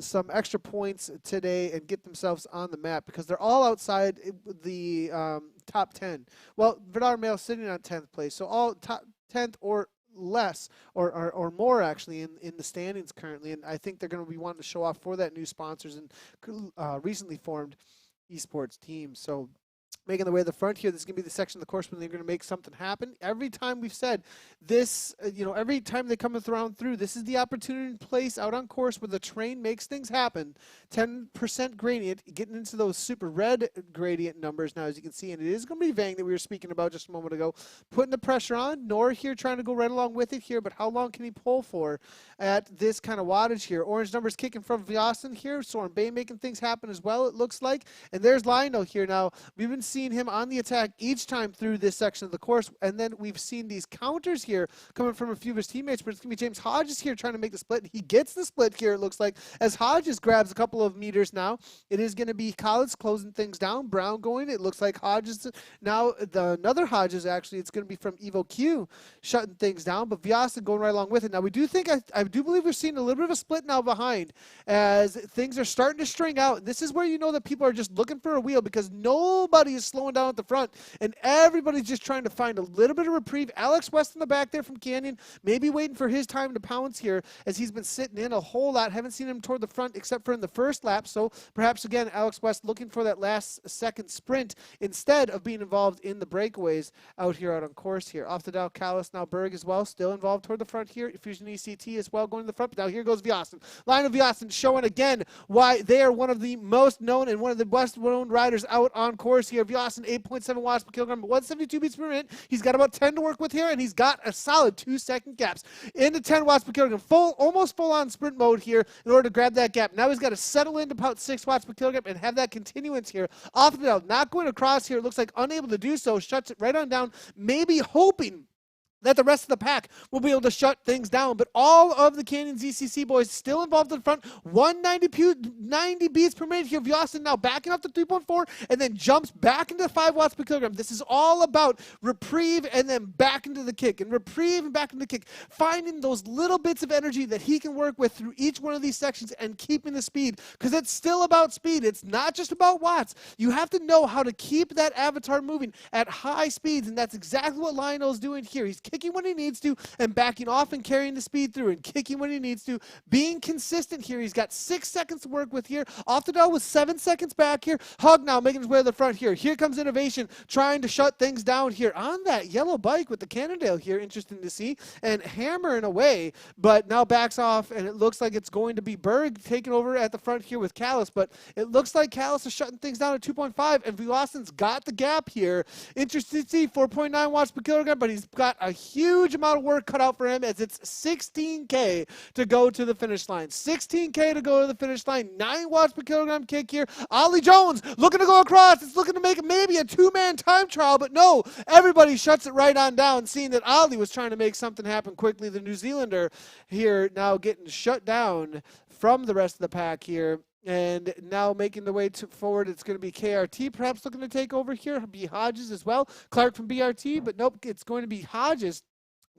some extra points today and get themselves on the map, because they're all outside the top 10. Well, Vidar Mail sitting on 10th place, so all top 10th or less, or more actually in the standings currently. And I think they're going to be wanting to show off for that new sponsors and recently formed esports team. So making the way to the front here, this is going to be the section of the course when they're going to make something happen. Every time we've said this, every time they come around through, this is the opportunity place out on course where the terrain makes things happen. 10% gradient, getting into those super red gradient numbers now, as you can see, and it is going to be Vang that we were speaking about just a moment ago, putting the pressure on. Nor here trying to go right along with it here, but how long can he pull for at this kind of wattage here? Orange numbers kicking from Vyasen here. Soren Bay making things happen as well, it looks like. And there's Lionel here now. We've been seeing him on the attack each time through this section of the course, and then we've seen these counters here coming from a few of his teammates, but it's going to be James Hodges here trying to make the split. He gets the split here, it looks like, as Hodges grabs a couple of meters now. It is going to be Collins closing things down, Brown going. It looks like Hodges, now another Hodges actually, it's going to be from Evo Q shutting things down, but Vyasen going right along with it. Now we do think, I do believe we're seeing a little bit of a split now behind as things are starting to string out. This is where you know that people are just looking for a wheel, because nobody is slowing down at the front, and everybody's just trying to find a little bit of reprieve. Alex West in the back there from Canyon, maybe waiting for his time to pounce here, as he's been sitting in a whole lot. Haven't seen him toward the front except for in the first lap, so perhaps again Alex West looking for that last second sprint instead of being involved in the breakaways out on course here. Off the dial, Callus, now Berg as well, still involved toward the front here. Fusion ECT as well going to the front, but now here goes Vyasen. Lionel Vyasen showing again why they are one of the most known and one of the best known riders out on course here. Vyasen 8.7 watts per kilogram, 172 beats per minute. He's got about 10 to work with here, and he's got a solid 2-second gaps into 10 watts per kilogram. Almost full on sprint mode here in order to grab that gap. Now he's got to settle into about 6 watts per kilogram and have that continuance here. Off the bell, not going across here. It looks like unable to do so. Shuts it right on down, maybe hoping that the rest of the pack will be able to shut things down. But all of the Canyon ZCC boys still involved in front. 190 beats per minute here. Vyasen now backing up to 3.4 and then jumps back into 5 watts per kilogram. This is all about reprieve and then back into the kick, and reprieve and back into the kick. Finding those little bits of energy that he can work with through each one of these sections and keeping the speed, because it's still about speed. It's not just about watts. You have to know how to keep that avatar moving at high speeds, and that's exactly what Lionel's doing here. He's kicking when he needs to and backing off and carrying the speed through and kicking when he needs to, being consistent here. He's got 6 seconds to work with here. Off the dial with 7 seconds back here. Hug now making his way to the front here. Here comes Innovation trying to shut things down here on that yellow bike with the Cannondale here. Interesting to see. And hammering away, but now backs off, and it looks like it's going to be Berg taking over at the front here with Callis, but it looks like Callis is shutting things down at 2.5, and Vilassen's got the gap here. Interesting to see, 4.9 watts per kilogram, but he's got a huge amount of work cut out for him as it's 16K to go to the finish line. 16K to go to the finish line. 9 watts per kilogram kick here. Ollie Jones looking to go across. It's looking to make it maybe a 2-man time trial, but no, everybody shuts it right on down, seeing that Ollie was trying to make something happen quickly. The New Zealander here now getting shut down from the rest of the pack here. And now making the way forward, it's going to be KRT perhaps looking to take over here. Be Hodges as well. Clark from BRT, but nope, it's going to be Hodges.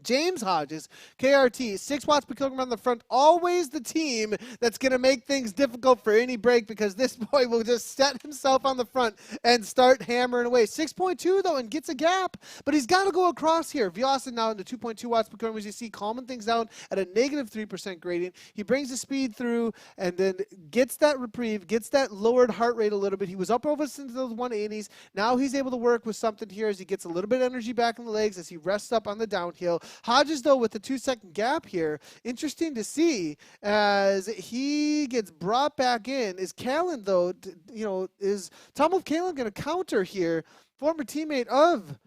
James Hodges, KRT, 6 watts per kilogram on the front. Always the team that's going to make things difficult for any break, because this boy will just set himself on the front and start hammering away. 6.2 though, and gets a gap, but he's got to go across here. Villassen now into 2.2 watts per kilogram, as you see, calming things down at a negative 3% gradient. He brings the speed through and then gets that reprieve, gets that lowered heart rate a little bit. He was up over into those 180s. Now he's able to work with something here as he gets a little bit of energy back in the legs as he rests up on the downhill. Hodges, though, with the 2-second gap here, interesting to see as he gets brought back in. Is Callan, though, is Tom Wolf Callan going to counter here? Former teammate of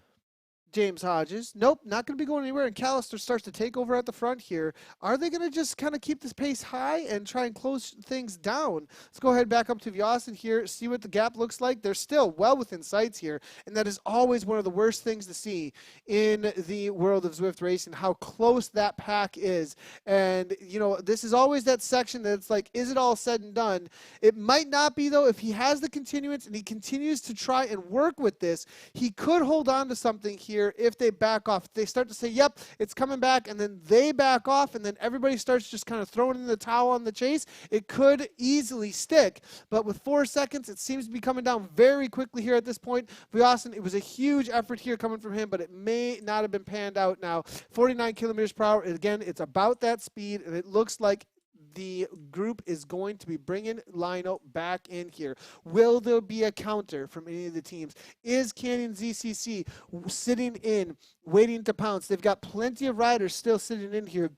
James Hodges. Nope, not going to be going anywhere. And Callister starts to take over at the front here. Are they going to just kind of keep this pace high and try and close things down? Let's go ahead back up to Villassen here, see what the gap looks like. They're still well within sights here, and that is always one of the worst things to see in the world of Zwift racing, how close that pack is. And, this is always that section that's like, is it all said and done? It might not be, though. If he has the continuance and he continues to try and work with this, he could hold on to something here. If they back off, they start to say, yep, it's coming back, and then they back off, and then everybody starts just kind of throwing in the towel on the chase, it could easily stick. But with 4 seconds, it seems to be coming down very quickly here at this point. Villassen, it was a huge effort here coming from him, but it may not have been panned out now. 49 kilometers per hour. Again, it's about that speed, and it looks like the group is going to be bringing Lionel back in here. Will there be a counter from any of the teams? Is Canyon ZCC sitting in, waiting to pounce? They've got plenty of riders still sitting in here.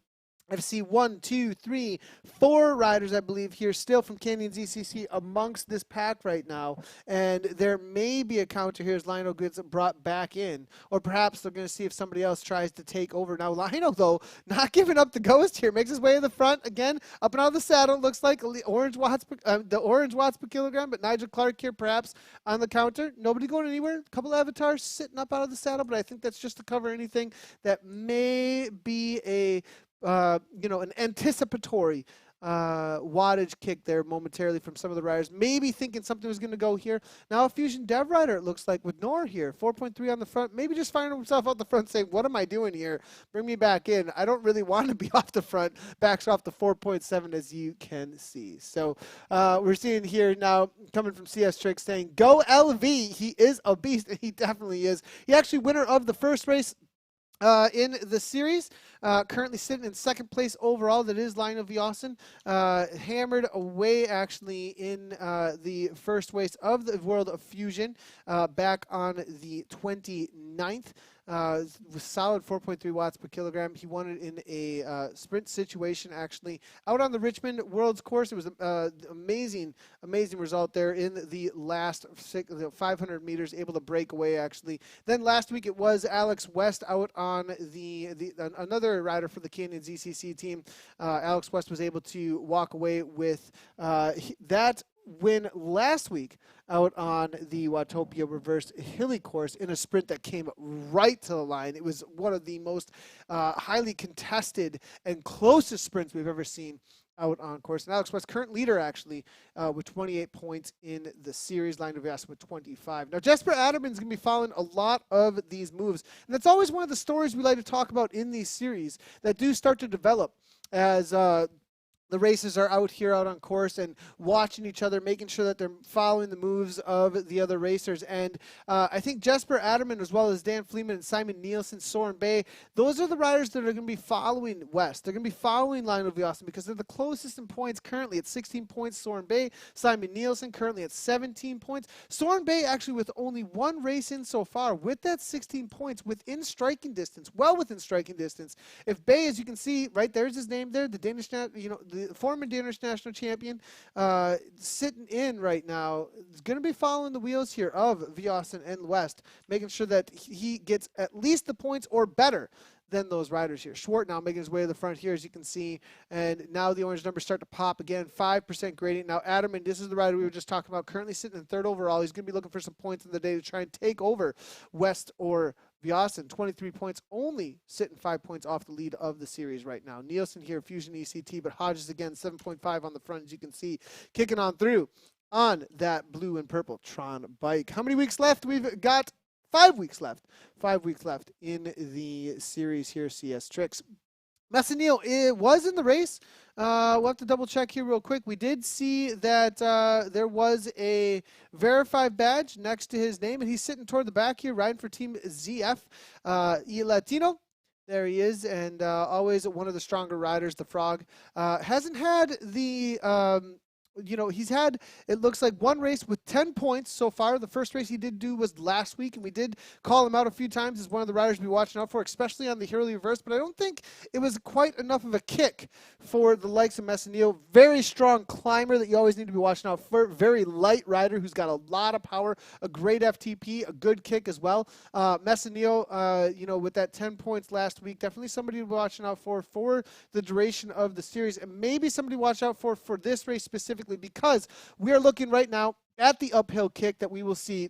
I see 1, 2, 3, 4 riders, I believe, here still from Canyon ZCC amongst this pack right now. And there may be a counter here as Lionel gets brought back in. Or perhaps they're going to see if somebody else tries to take over. Now, Lionel, though, not giving up the ghost here. Makes his way to the front. Again, up and out of the saddle. Looks like the orange watts per kilogram. But Nigel Clark here perhaps on the counter. Nobody going anywhere. A couple of avatars sitting up out of the saddle. But I think that's just to cover anything that may be an anticipatory wattage kick there momentarily from some of the riders, maybe thinking something was going to go here. Now a Fusion Dev rider, it looks like, with Nor here, 4.3 on the front, maybe just finding himself out the front saying, what am I doing here? Bring me back in. I don't really want to be off the front. Backs off the 4.7 as you can see. So we're seeing here now coming from CS Trick saying, go LV. He is a beast, and he definitely is. He actually winner of the first race in the series, currently sitting in second place overall. That is Lionel Villassen, hammered away actually in the first race of the World of Fusion back on the 29th. With solid 4.3 watts per kilogram. He won it in a sprint situation, actually, out on the Richmond Worlds course. It was an amazing result there in the last 500 meters, able to break away, actually. Then last week it was Alex West out on another rider for the Canyon ZCC team. Alex West was able to walk away with that win last week out on the Watopia reverse hilly course in a sprint that came right to the line. It was one of the most highly contested and closest sprints we've ever seen out on course. And Alex West, current leader actually, with 28 points in the series. Lionel Villassen with 25. Now Jesper Adderman's going to be following a lot of these moves. And that's always one of the stories we like to talk about in these series that do start to develop as the racers are out here out on course and watching each other, making sure that they're following the moves of the other racers. And I think Jesper Adderman, as well as Dan Fleeman and Simon Nielsen, Soren Bay, those are the riders that are going to be following West. They're going to be following Lionel Viasen because they're the closest in points currently at 16 points. Soren Bay, Simon Nielsen currently at 17 points. Soren Bay actually with only one race in so far, with that 16 points within striking distance, well within striking distance. If Bay, as you can see, right there's his name there, the Danish, the former Danish national champion, sitting in right now, is going to be following the wheels here of Viasen and West, making sure that he gets at least the points or better than those riders here. Schwartz now making his way to the front here, as you can see, and now the orange numbers start to pop again, 5% gradient. Now Adderman, this is the rider we were just talking about, currently sitting in third overall. He's going to be looking for some points in the day to try and take over West or Viasen. 23 points, only sitting 5 points off the lead of the series right now. Nielsen here, Fusion ECT, but Hodges again, 7.5 on the front, as you can see, kicking on through on that blue and purple Tron bike. How many weeks left? We've got 5 weeks left. 5 weeks left in the series here, CS Tricks. Massanil, it was in the race. We'll have to double check here real quick. We did see that there was a verified badge next to his name, and he's sitting toward the back here, riding for Team ZF Latino. There he is, and always one of the stronger riders, the Frog. Hasn't had the... he's had, it looks like, one race with 10 points so far. The first race he did do was last week, and we did call him out a few times as one of the riders to be watching out for, especially on the Hurley Reverse, but I don't think it was quite enough of a kick for the likes of Massanil. Very strong climber that you always need to be watching out for. Very light rider who's got a lot of power, a great FTP, a good kick as well. Massanil, with that 10 points last week, definitely somebody to be watching out for the duration of the series, and maybe somebody to watch out for this race specifically, because we are looking right now at the uphill kick that we will see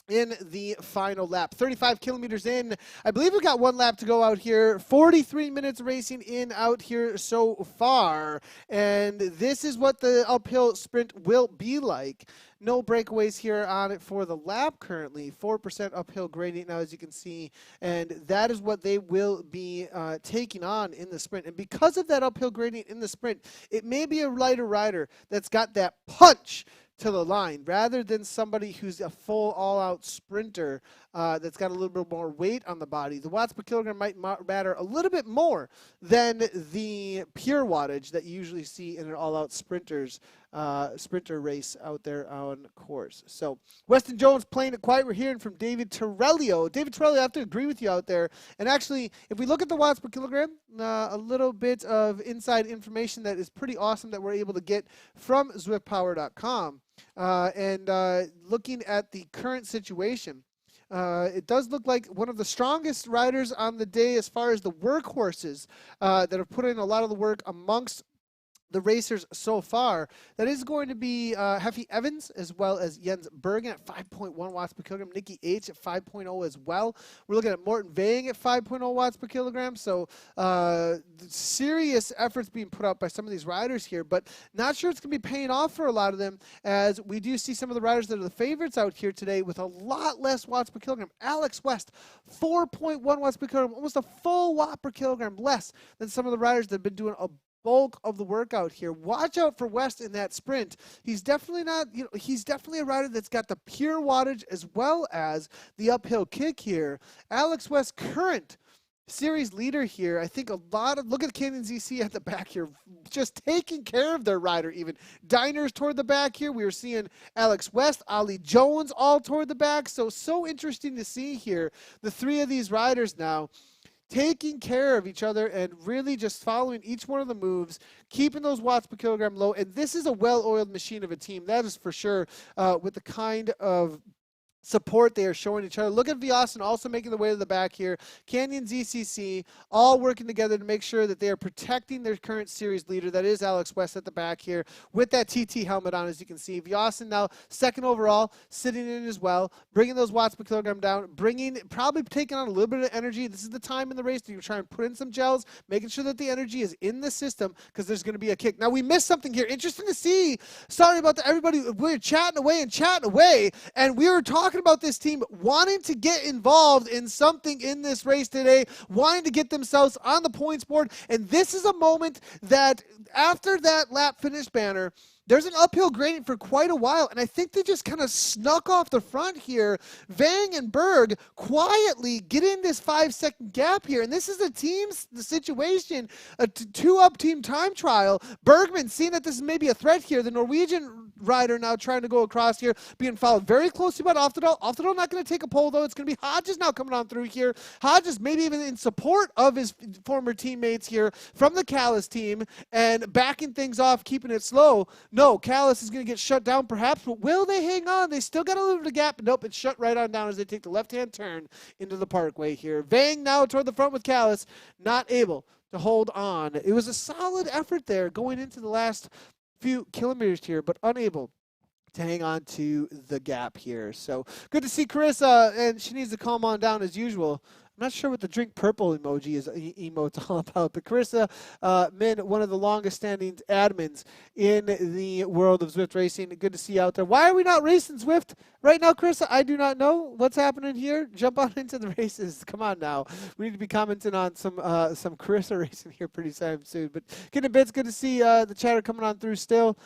in the final lap. 35 kilometers in. I believe we've got one lap to go out here. 43 minutes racing in out here so far. And this is what the uphill sprint will be like. No breakaways here on it for the lap currently. 4% uphill gradient now, as you can see. And that is what they will be taking on in the sprint. And because of that uphill gradient in the sprint, it may be a lighter rider that's got that punch to the line, rather than somebody who's a full all-out sprinter that's got a little bit more weight on the body. The watts per kilogram might matter a little bit more than the pure wattage that you usually see in an all-out sprinter race out there on course. So Weston Jones playing it quiet. We're hearing from David Torellio. David Torellio, I have to agree with you out there. And actually, if we look at the watts per kilogram, a little bit of inside information that is pretty awesome that we're able to get from ZwiftPower.com. Looking at the current situation, it does look like one of the strongest riders on the day as far as the workhorses that have put in a lot of the work amongst the racers so far. That is going to be Heffy Evans as well as Jens Bergen at 5.1 watts per kilogram. Nikki H at 5.0 as well. We're looking at Morten Vang at 5.0 watts per kilogram. So serious efforts being put out by some of these riders here, but not sure it's going to be paying off for a lot of them, as we do see some of the riders that are the favorites out here today with a lot less watts per kilogram. Alex West, 4.1 watts per kilogram, almost a full watt per kilogram less than some of the riders that have been doing a bulk of the workout here. Watch out for West in that sprint. He's definitely not, he's definitely a rider that's got the pure wattage as well as the uphill kick here. Alex West, current series leader here. I think a lot of, look at Canyon ZC at the back here, just taking care of their rider even. Diners toward the back here. We are seeing Alex West, Ali Jones all toward the back. So interesting to see here. The three of these riders now taking care of each other and really just following each one of the moves, keeping those watts per kilogram low. And this is a well-oiled machine of a team, that is for sure, with the kind of support they are showing each other. Look at Viasen also making the way to the back here. Canyon ZCC all working together to make sure that they are protecting their current series leader. That is Alex West at the back here with that TT helmet on, as you can see. Viasen now second overall, sitting in as well, bringing those watts per kilogram down, probably taking on a little bit of energy. This is the time in the race that you try and put in some gels, making sure that the energy is in the system, because there's going to be a kick. Now we missed something here. Interesting to see. Sorry about that, everybody. We're chatting away, and we were talking talking about this team wanting to get involved in something in this race today, wanting to get themselves on the points board. And this is a moment that after that lap finish banner, there's an uphill gradient for quite a while, and I think they just kind of snuck off the front here. Vang and Berg quietly get in this 5-second gap here, and this is the situation, a two-up team time trial. Bergman seeing that this is maybe a threat here. The Norwegian rider now trying to go across here, being followed very closely by Oftedal. Oftedal not going to take a pole, though. It's going to be Hodges now coming on through here. Hodges maybe even in support of his former teammates here from the Callis team and backing things off, keeping it slow. No, Callis is going to get shut down perhaps, but will they hang on? They still got a little bit of gap. Nope, it's shut right on down as they take the left-hand turn into the parkway here. Vang now toward the front with Callis, not able to hold on. It was a solid effort there going into the last few kilometers here, but unable to hang on to the gap here. So good to see Carissa, and she needs to calm on down as usual. I'm not sure what the drink purple emoji is emote's all about, but Carissa Min, one of the longest standing admins in the world of Zwift racing. Good to see you out there. Why are we not racing Zwift right now, Carissa? I do not know what's happening here. Jump on into the races. Come on now. We need to be commenting on some Carissa racing here pretty soon. But getting bits, good to see the chatter coming on through still.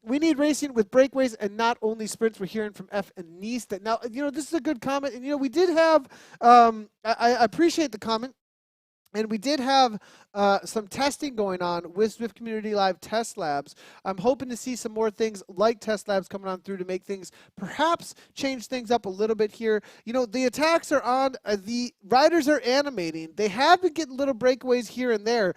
We need racing with breakaways and not only sprints. We're hearing from F and Nice that now, this is a good comment. And, we did have, I appreciate the comment. And we did have some testing going on with Zwift Community Live Test Labs. I'm hoping to see some more things like Test Labs coming on through to make things, perhaps change things up a little bit here. The attacks are on, the riders are animating. They have been getting little breakaways here and there,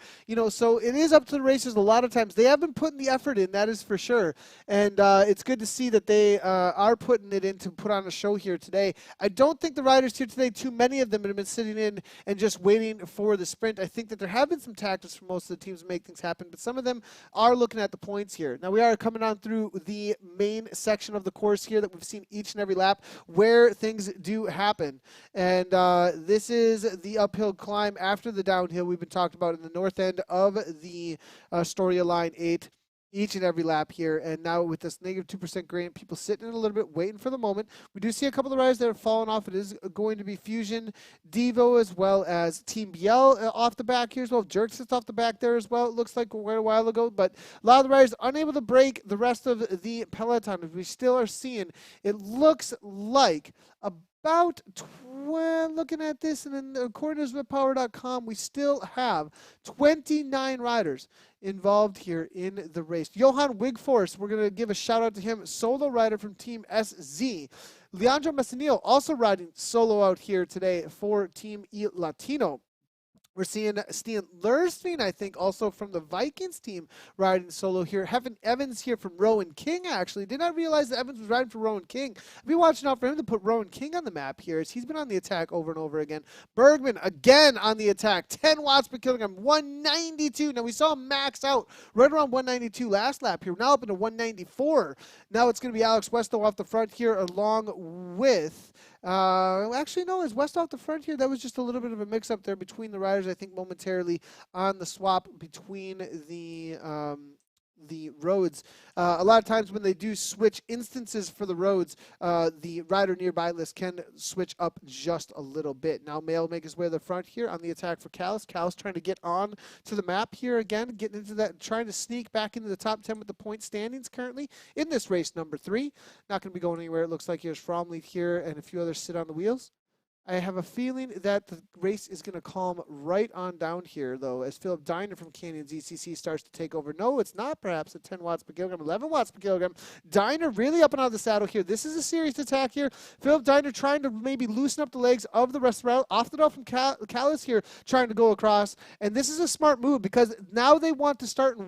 so it is up to the racers a lot of times. They have been putting the effort in, that is for sure. And it's good to see that they are putting it in to put on a show here today. I don't think the riders here today, too many of them have been sitting in and just waiting for the sprint. I think that there have been some tactics for most of the teams to make things happen, but some of them are looking at the points here. Now we are coming on through the main section of the course here that we've seen each and every lap where things do happen. And this is the uphill climb after the downhill we've been talking about in the north end of the Storia Line 8. Each and every lap here, and now with this -2% gradient, people sitting in a little bit, waiting for the moment. We do see a couple of the riders that are falling off. It is going to be Fusion, Devo, as well as Team BL off the back here as well. Jerks is off the back there as well. It looks like quite a while ago, but a lot of the riders unable to break the rest of the peloton. We still are seeing, it looks like about looking at this, and then according to ZwiftPower.com, we still have 29 riders involved here in the race. Johan Wigforce, we're going to give a shout out to him, solo rider from Team SZ. Leandro Messinil also riding solo out here today for Team E Latino. We're seeing Stian Lursveen, I think, also from the Vikings team riding solo here. Heaven Evans here from Rowan King, actually. Did not realize that Evans was riding for Rowan King. I've been watching out for him to put Rowan King on the map here, as he's been on the attack over and over again. Bergman, again on the attack. 10 watts per kilogram, 192. Now, we saw him max out right around 192 last lap here. We're now up into 194. Now it's going to be Alex Westo off the front here, along with... actually, no, is West off the front here? That was just a little bit of a mix-up there between the riders, I think, momentarily on the swap between the roads. A lot of times when they do switch instances for the roads, the rider nearby list can switch up just a little bit. Now May will make his way to the front here on the attack for Callis. Callis trying to get on to the map here again, getting into that, trying to sneak back into the top 10 with the point standings currently in this race number 3. Not going to be going anywhere. It looks like here's Fromley here and a few others sit on the wheels. I have a feeling that the race is going to calm right on down here, though, as Philip Diner from Canyon ZCC starts to take over. No, it's not perhaps at 10 watts per kilogram, 11 watts per kilogram. Diner really up and out of the saddle here. This is a serious attack here. Philip Diner trying to maybe loosen up the legs of the rest of the route. Off the door from Callis here trying to go across. And this is a smart move because now they want to start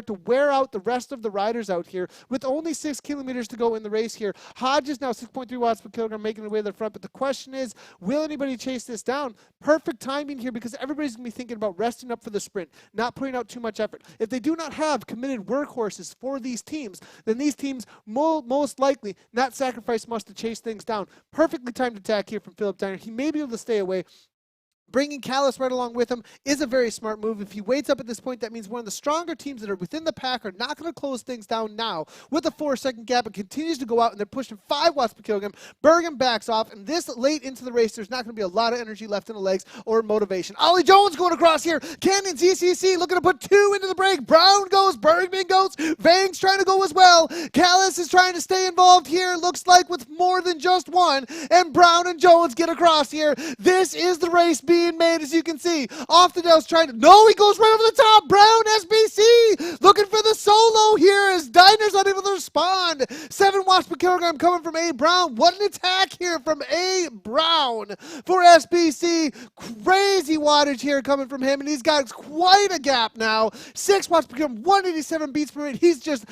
to wear out the rest of the riders out here with only 6 kilometers to go in the race here. Hodges now 6.3 watts per kilogram making their way to the front. But the question is, will anybody chase this down? Perfect timing here because everybody's going to be thinking about resting up for the sprint, not putting out too much effort. If they do not have committed workhorses for these teams, then these teams most likely not sacrifice much to chase things down. Perfectly timed attack here from Philip Diner. He may be able to stay away. Bringing Callis right along with him is a very smart move. If he waits up at this point, that means one of the stronger teams that are within the pack are not going to close things down now with a 4-second gap. It continues to go out, and they're pushing 5 watts per kilogram. Bergen backs off, and this late into the race, there's not going to be a lot of energy left in the legs or motivation. Ollie Jones going across here. Cannon's ECC looking to put 2 into the break. Brown goes, Bergman goes, Vang's trying to go as well. Callis is trying to stay involved here, looks like with more than just one, and Brown and Jones get across here. This is the race being made, as you can see. Oftedale's trying to, no, he goes right over the top. Brown, SBC, looking for the solo here as Diner's unable to respond. 7 watts per kilogram coming from A. Brown. What an attack here from A. Brown for SBC. Crazy wattage here coming from him, and he's got quite a gap now. 6 watts per kilogram, 187 beats per minute. He's just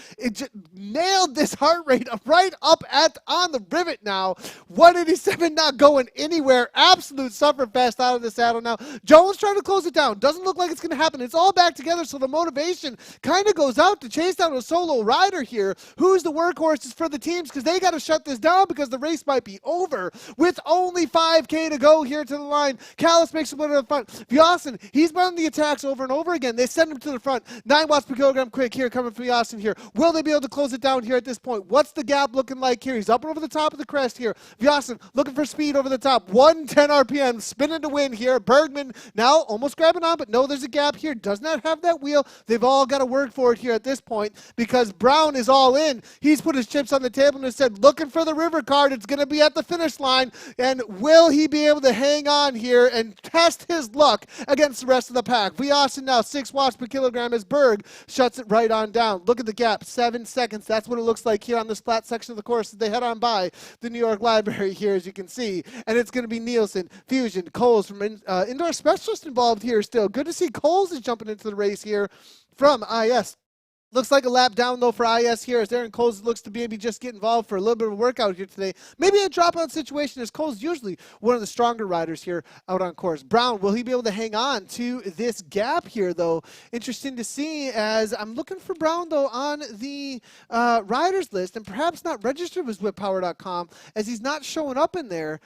nailed this heart rate right up on the rivet now. 187 not going anywhere. Absolute sufferfest out of the saddle now. Jones trying to close it down. Doesn't look like it's going to happen. It's all back together, so the motivation kind of goes out to chase down a solo rider here. Who's the workhorses for the teams, because they got to shut this down because the race might be over with only 5K to go here to the line. Callis makes a little to the front. Vyazin, he's been on the attacks over and over again. They send him to the front. 9 watts per kilogram quick here coming from Vyazin here. Will they be able to close it down here at this point? What's the gap looking like here? He's up and over the top of the crest here. Vyazin looking for speed over the top. 110 RPM, spinning to win here. Bergman now almost grabbing on, but no, there's a gap here. Does not have that wheel. They've all got to work for it here at this point because Brown is all in. He's put his chips on the table and has said, looking for the river card. It's going to be at the finish line. And will he be able to hang on here and test his luck against the rest of the pack? Vyazin now 6 watts per kilogram as Berg shuts it right on down. Look at the gap, 7 seconds. That's what it looks like here on this flat section of the course as they head on by the New York Library here, as you can see. And it's going to be Nielsen, Fusion, Coles from Indoor Specialist involved here still. Good to see Coles is jumping into the race here from IS. Looks like a lap down, though, for IS here as Aaron Coles looks to maybe just get involved for a little bit of a workout here today. Maybe a dropout situation as Coles usually one of the stronger riders here out on course. Brown, will he be able to hang on to this gap here, though? Interesting to see as I'm looking for Brown, though, on the riders list and perhaps not registered with whippower.com as he's not showing up in there.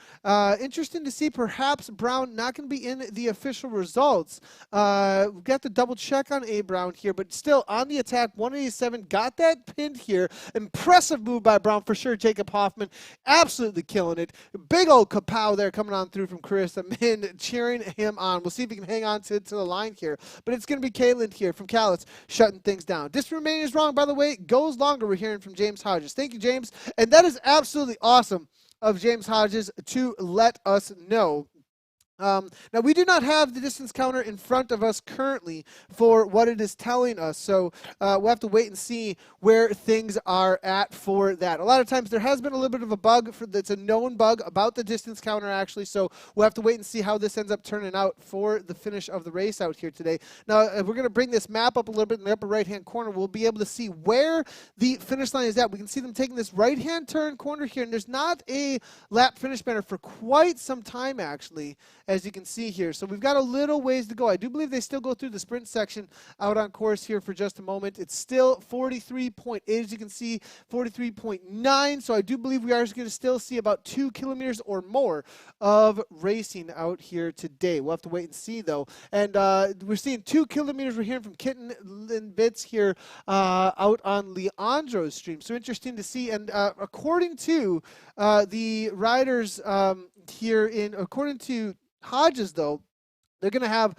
Interesting to see perhaps Brown not going to be in the official results. We've got to double check on A. Brown here, but still on the attack. 187, got that pinned here. Impressive move by Brown for sure. Jacob Hoffman absolutely killing it. Big old kapow there coming on through from Carissa Min, cheering him on. We'll see if he can hang on to the line here. But it's going to be Caitlin here from Callis shutting things down. This remaining is wrong, by the way. Goes longer, we're hearing from James Hodges. Thank you, James. And that is absolutely awesome of James Hodges to let us know. Now, we do not have the distance counter in front of us currently for what it is telling us, so we'll have to wait and see where things are at for that. A lot of times there has been a little bit of a bug that's a known bug about the distance counter, actually, so we'll have to wait and see how this ends up turning out for the finish of the race out here today. Now, if we're going to bring this map up a little bit in the upper right-hand corner, we'll be able to see where the finish line is at. We can see them taking this right-hand turn corner here, and there's not a lap finish banner for quite some time, actually, as you can see here. So we've got a little ways to go. I do believe they still go through the sprint section out on course here for just a moment. It's still 43.8, as you can see, 43.9. So I do believe we are going to still see about 2 kilometers or more of racing out here today. We'll have to wait and see, though. And we're seeing 2 kilometers. We're hearing from Kitten and Bits here out on Leandro's stream. So interesting to see. And according to the riders according to Hodges, though, they're going to have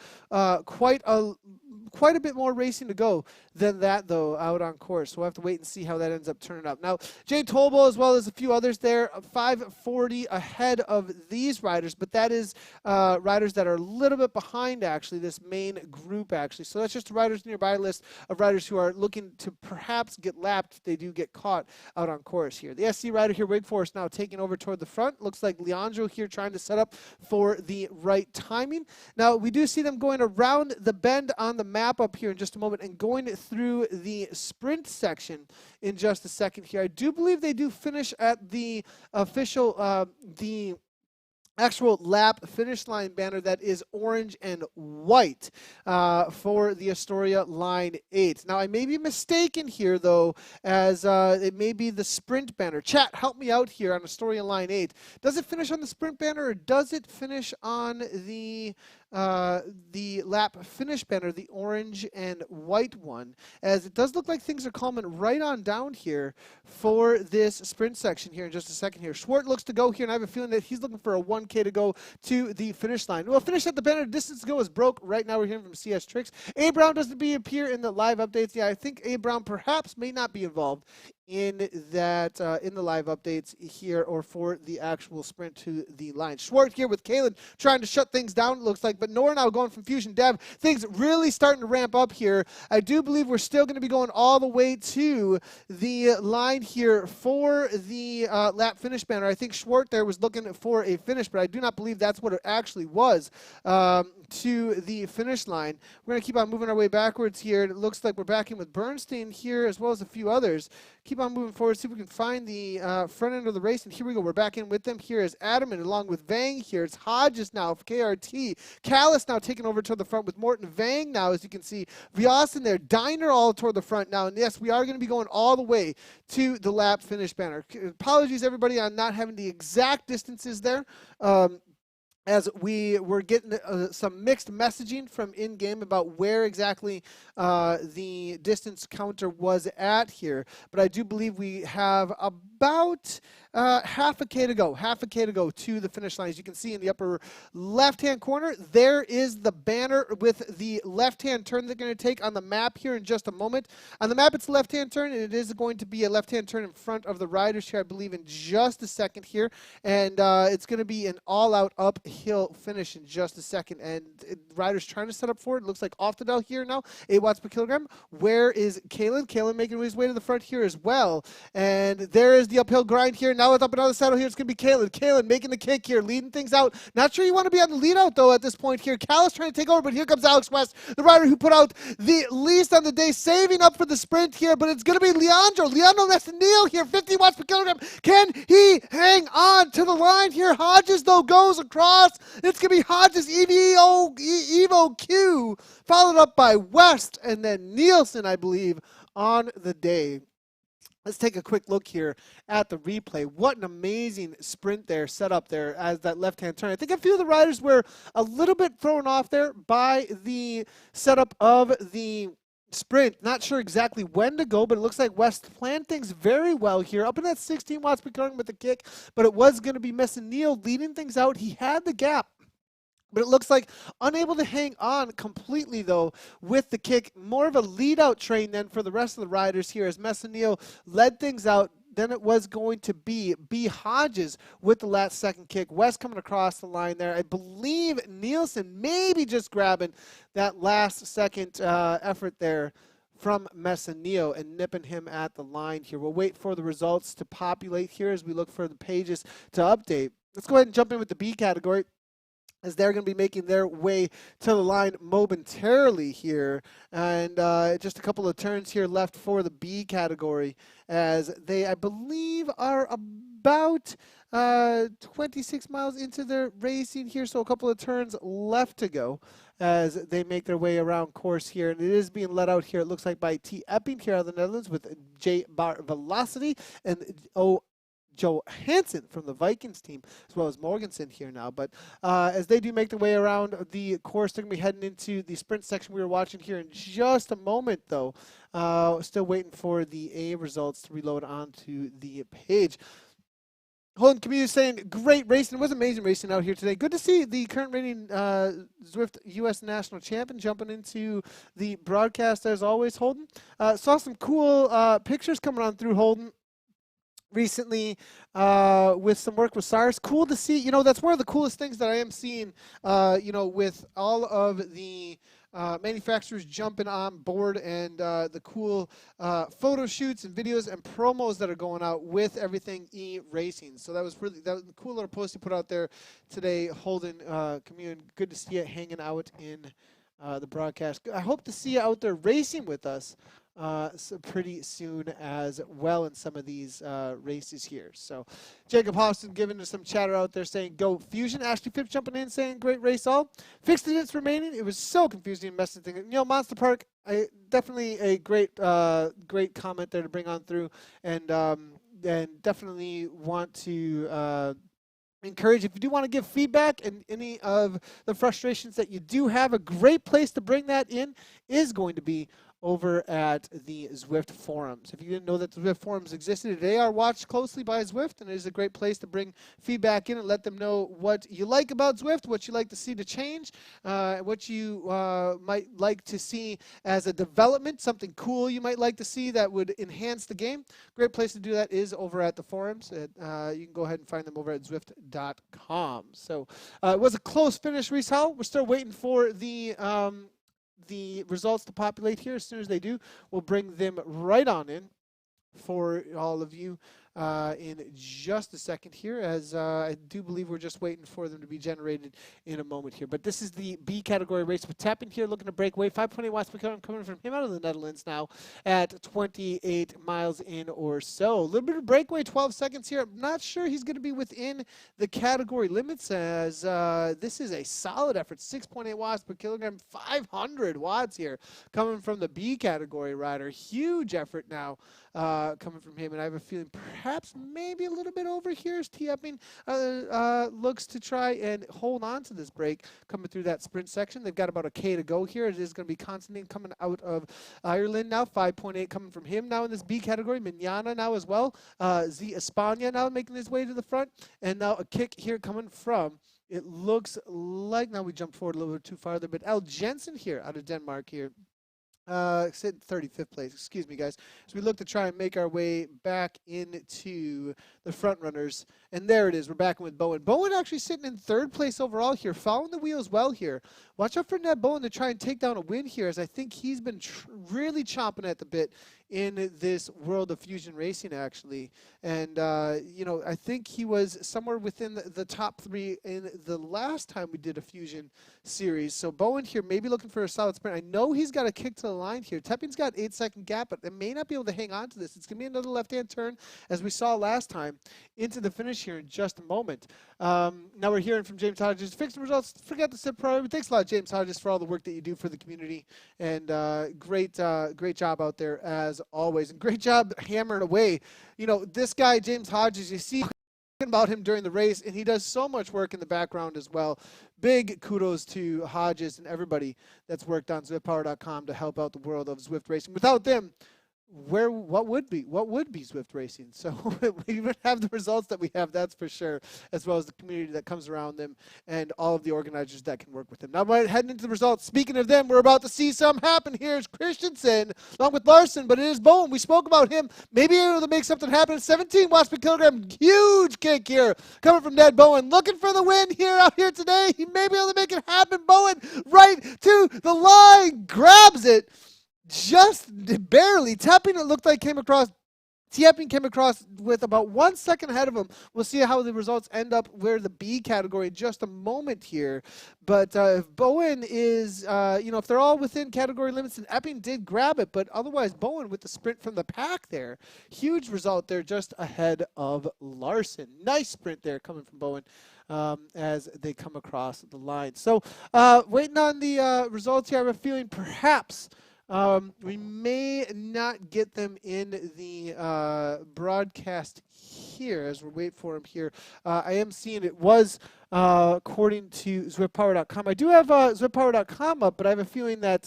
quite a bit more racing to go than that, though, out on course. So we'll have to wait and see how that ends up turning up. Now, Jay Tolbo, as well as a few others there, 540 ahead of these riders, but that is riders that are a little bit behind, actually, this main group, actually. So that's just a riders nearby list of riders who are looking to perhaps get lapped if they do get caught out on course here. The SC rider here, Wake Forest, now taking over toward the front. Looks like Leandro here trying to set up for the right timing. Now, we do see them going around the bend on the map up here in just a moment and going through the sprint section in just a second here. I do believe they do finish at the official, the actual lap finish line banner that is orange and white for the Astoria Line 8. Now, I may be mistaken here, though, as it may be the sprint banner. Chat, help me out here on Astoria Line 8. Does it finish on the sprint banner, or does it finish on the the lap finish banner, the orange and white one, as it does look like things are calming right on down here for this sprint section here in just a second here. Swart looks to go here, and I have a feeling that he's looking for a 1K to go to the finish line. Well, finish at the banner, distance to go is broke. Right now we're hearing from CS Tricks. A. Brown doesn't appear in the live updates. Yeah, I think A. Brown perhaps may not be involved in that in the live updates here or for the actual sprint to the line. Schwartz here with Kalen trying to shut things down, it looks like, but Nora now going from Fusion Dev. Things really starting to ramp up here. I do believe we're still going to be going all the way to the line here for the lap finish banner. I think Schwartz there was looking for a finish, but I do not believe that's what it actually was to the finish line. We're going to keep on moving our way backwards here. It looks like we're back in with Bernstein here as well as a few others. Keep on moving forward, see if we can find the front end of the race. And here we go. We're back in with them. Here is Adam and along with Vang here. It's Hodges now for KRT. Callis now taking over toward the front with Morton Vang now, as you can see. Vyas in there. Diner all toward the front now. And yes, we are going to be going all the way to the lap finish banner. Apologies, everybody, on not having the exact distances there. As we were getting some mixed messaging from in-game about where exactly the distance counter was at here. But I do believe we have about half a K to go to the finish line. As you can see in the upper left-hand corner, there is the banner with the left-hand turn they're going to take on the map here in just a moment. On the map, it's a left-hand turn, and it is going to be a left-hand turn in front of the riders here, I believe, in just a second here. And it's going to be an all-out uphill finish in just a second. And riders trying to set up for it. Looks like off the dial here now, 8 watts per kilogram. Where is Kalen? Kalen making his way to the front here as well. And there is the uphill grind here. Now with up another saddle here, it's going to be Kalen. Kalen making the kick here, leading things out. Not sure you want to be on the lead out, though, at this point here. Callis trying to take over, but here comes Alex West, the rider who put out the least on the day, saving up for the sprint here, but it's going to be Leandro Messineo here, 50 watts per kilogram. Can he hang on to the line here? Hodges, though, goes across. It's going to be Hodges, Evo Q, followed up by West, and then Nielsen, I believe, on the day. Let's take a quick look here at the replay. What an amazing sprint there, set up there as that left-hand turn. I think a few of the riders were a little bit thrown off there by the setup of the sprint. Not sure exactly when to go, but it looks like West planned things very well here. Up in that 16 watts per kilogram with the kick, but it was going to be Messineo leading things out. He had the gap, but it looks like unable to hang on completely, though, with the kick. More of a lead-out train then for the rest of the riders here as Messineo led things out. Then it was going to be B. Hodges with the last second kick. West coming across the line there. I believe Nielsen maybe just grabbing that last second effort there from Messineo and nipping him at the line here. We'll wait for the results to populate here as we look for the pages to update. Let's go ahead and jump in with the B category, as they're going to be making their way to the line momentarily here. And just a couple of turns here left for the B category, as they, I believe, are about 26 miles into their racing here. So a couple of turns left to go as they make their way around course here. And it is being led out here, it looks like, by T. Epping here out of the Netherlands with J. Bar Velocity and Joe Hansen from the Vikings team, as well as Morganson here now. But as they do make their way around the course, they're going to be heading into the sprint section we were watching here in just a moment, though. Still waiting for the A results to reload onto the page. Holden Community saying, great racing. It was amazing racing out here today. Good to see the current reigning Zwift U.S. National Champion jumping into the broadcast as always, Holden. Saw some cool pictures coming on through, Holden, recently with some work with Cyrus. Cool to see. You know, that's one of the coolest things that I am seeing, you know, with all of the manufacturers jumping on board and the cool photo shoots and videos and promos that are going out with everything e-racing. So that was a cool little post you put out there today, Holden Community. Good to see you hanging out in the broadcast. I hope to see you out there racing with us so pretty soon as well in some of these races here. So Jacob Hobson giving us some chatter out there saying go Fusion. Ashley Phipps jumping in saying great race all. Fixed units remaining. It was so confusing and messy thing. You know, Monster Park, definitely a great great comment there to bring on through, and definitely want to encourage, if you do want to give feedback and any of the frustrations that you do have, a great place to bring that in is going to be over at the Zwift forums. If you didn't know that the Zwift forums existed, they are watched closely by Zwift, and it is a great place to bring feedback in and let them know what you like about Zwift, what you like to see to change, what you might like to see as a development, something cool you might like to see that would enhance the game. Great place to do that is over at the forums. You can go ahead and find them over at Zwift.com. So it was a close finish, Reese Howell. We're still waiting for the results to populate here. As soon as they do, we'll bring them right on in for all of you in just a second here, as I do believe we're just waiting for them to be generated in a moment here. But this is the B category race with Tapping here looking to break away. 5.8 watts per kilogram coming from him out of the Netherlands now at 28 miles in or so. A little bit of breakaway, 12 seconds here. I'm not sure he's going to be within the category limits, as this is a solid effort. 6.8 watts per kilogram, 500 watts here coming from the B category rider. Huge effort now coming from him, and I have a feeling perhaps maybe a little bit over here as T. Epping looks to try and hold on to this break coming through that sprint section. They've got about a K to go here. It is going to be Constantine coming out of Ireland now, 5.8 coming from him now in this B category. Mignana now as well. Z Espana now making his way to the front, and now a kick here coming from, it looks like, now we jumped forward a little bit too farther, but L. Jensen here out of Denmark here. Sit 35th place, excuse me, guys. So we look to try and make our way back into the front runners, and there it is. We're back with Bowen. Bowen actually sitting in 3rd place overall here, following the wheels well here. Watch out for Ned Bowen to try and take down a win here, as I think he's been really chomping at the bit in this World of Fusion Racing, actually. And, you know, I think he was somewhere within the top 3 in the last time we did a Fusion series. So Bowen here maybe looking for a solid sprint. I know he's got a kick to the line here. Tepping's got 8-second gap, but they may not be able to hang on to this. It's going to be another left-hand turn, as we saw last time, into the finish here in just a moment. Now we're hearing from James Hodges. Fix the results. Forget the set priority. Thanks a lot, James Hodges, for all the work that you do for the community. And great job out there, as always. And great job hammering away. You know, this guy, James Hodges, you see about him during the race, and he does so much work in the background as well. Big kudos to Hodges and everybody that's worked on ZwiftPower.com to help out the world of Zwift racing. Without them, what would be Zwift racing? So we would have the results that we have, that's for sure, as well as the community that comes around them and all of the organizers that can work with them. Now, heading into the results, speaking of them, we're about to see some happen. Here's Christensen along with Larson, but it is Bowen. We spoke about him maybe able to make something happen. 17 watts per kilogram, huge kick here coming from Ned Bowen, looking for the win here out here today. He may be able to make it happen. Bowen right to the line, grabs it. Just barely. Tapping, it looked like, came across. Tapping came across with about 1 second ahead of him. We'll see how the results end up where the B category in just a moment here. But if Bowen is, you know, if they're all within category limits, and Epping did grab it, but otherwise Bowen with the sprint from the pack there. Huge result there, just ahead of Larson. Nice sprint there coming from Bowen. As they come across the line. So waiting on the results here. I have a feeling perhaps we may not get them in the broadcast here as we wait for them here. I am seeing it was according to ZwiftPower.com. I do have ZwiftPower.com up, but I have a feeling that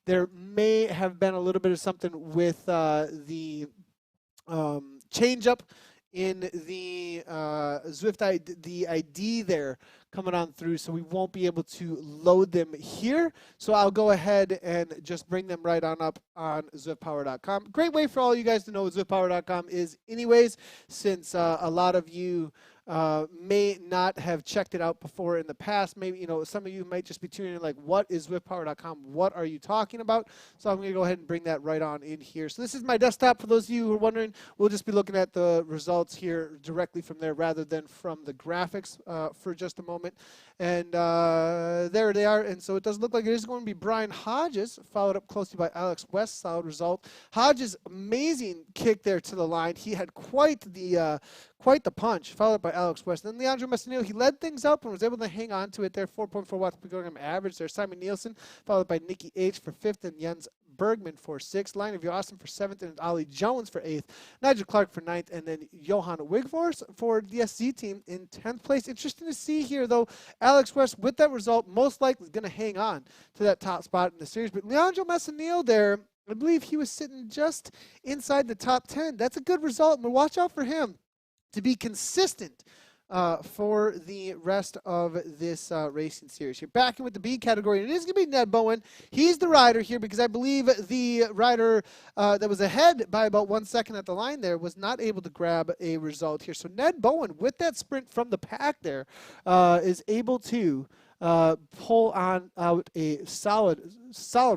there may have been a little bit of something with the change up in the Zwift ID, the ID there coming on through, so we won't be able to load them here. So I'll go ahead and just bring them right on up on ZwiftPower.com. Great way for all you guys to know what ZwiftPower.com is anyways, since a lot of you may not have checked it out before in the past. Maybe, you know, some of you might just be tuning in like, what is ZwiftPower.com? What are you talking about? So I'm going to go ahead and bring that right on in here. So this is my desktop. For those of you who are wondering, we'll just be looking at the results here directly from there rather than from the graphics for just a moment. And there they are. And so it does look like it is going to be Brian Hodges, followed up closely by Alex West. Solid result. Hodges, amazing kick there to the line. He had quite the punch, followed up by Alex West. Then Leandro Messinillo, he led things up and was able to hang on to it there. 4.4 watts per kilogram average there. Simon Nielsen, followed by Nikki H for 5th, and Jens Bergman for 6th, Line of Austin for 7th, and Ollie Jones for 8th, Nigel Clark for 9th, and then Johan Wigforss for the SC team in 10th place. Interesting to see here, though, Alex West, with that result, most likely is going to hang on to that top spot in the series. But Leandro Messineo there, I believe he was sitting just inside the top 10. That's a good result, but watch out for him to be consistent for the rest of this racing series. You're back in with the B category, and it is going to be Ned Bowen. He's the rider here because I believe the rider that was ahead by about 1 second at the line there was not able to grab a result here. So Ned Bowen, with that sprint from the pack there, is able to pull out a solid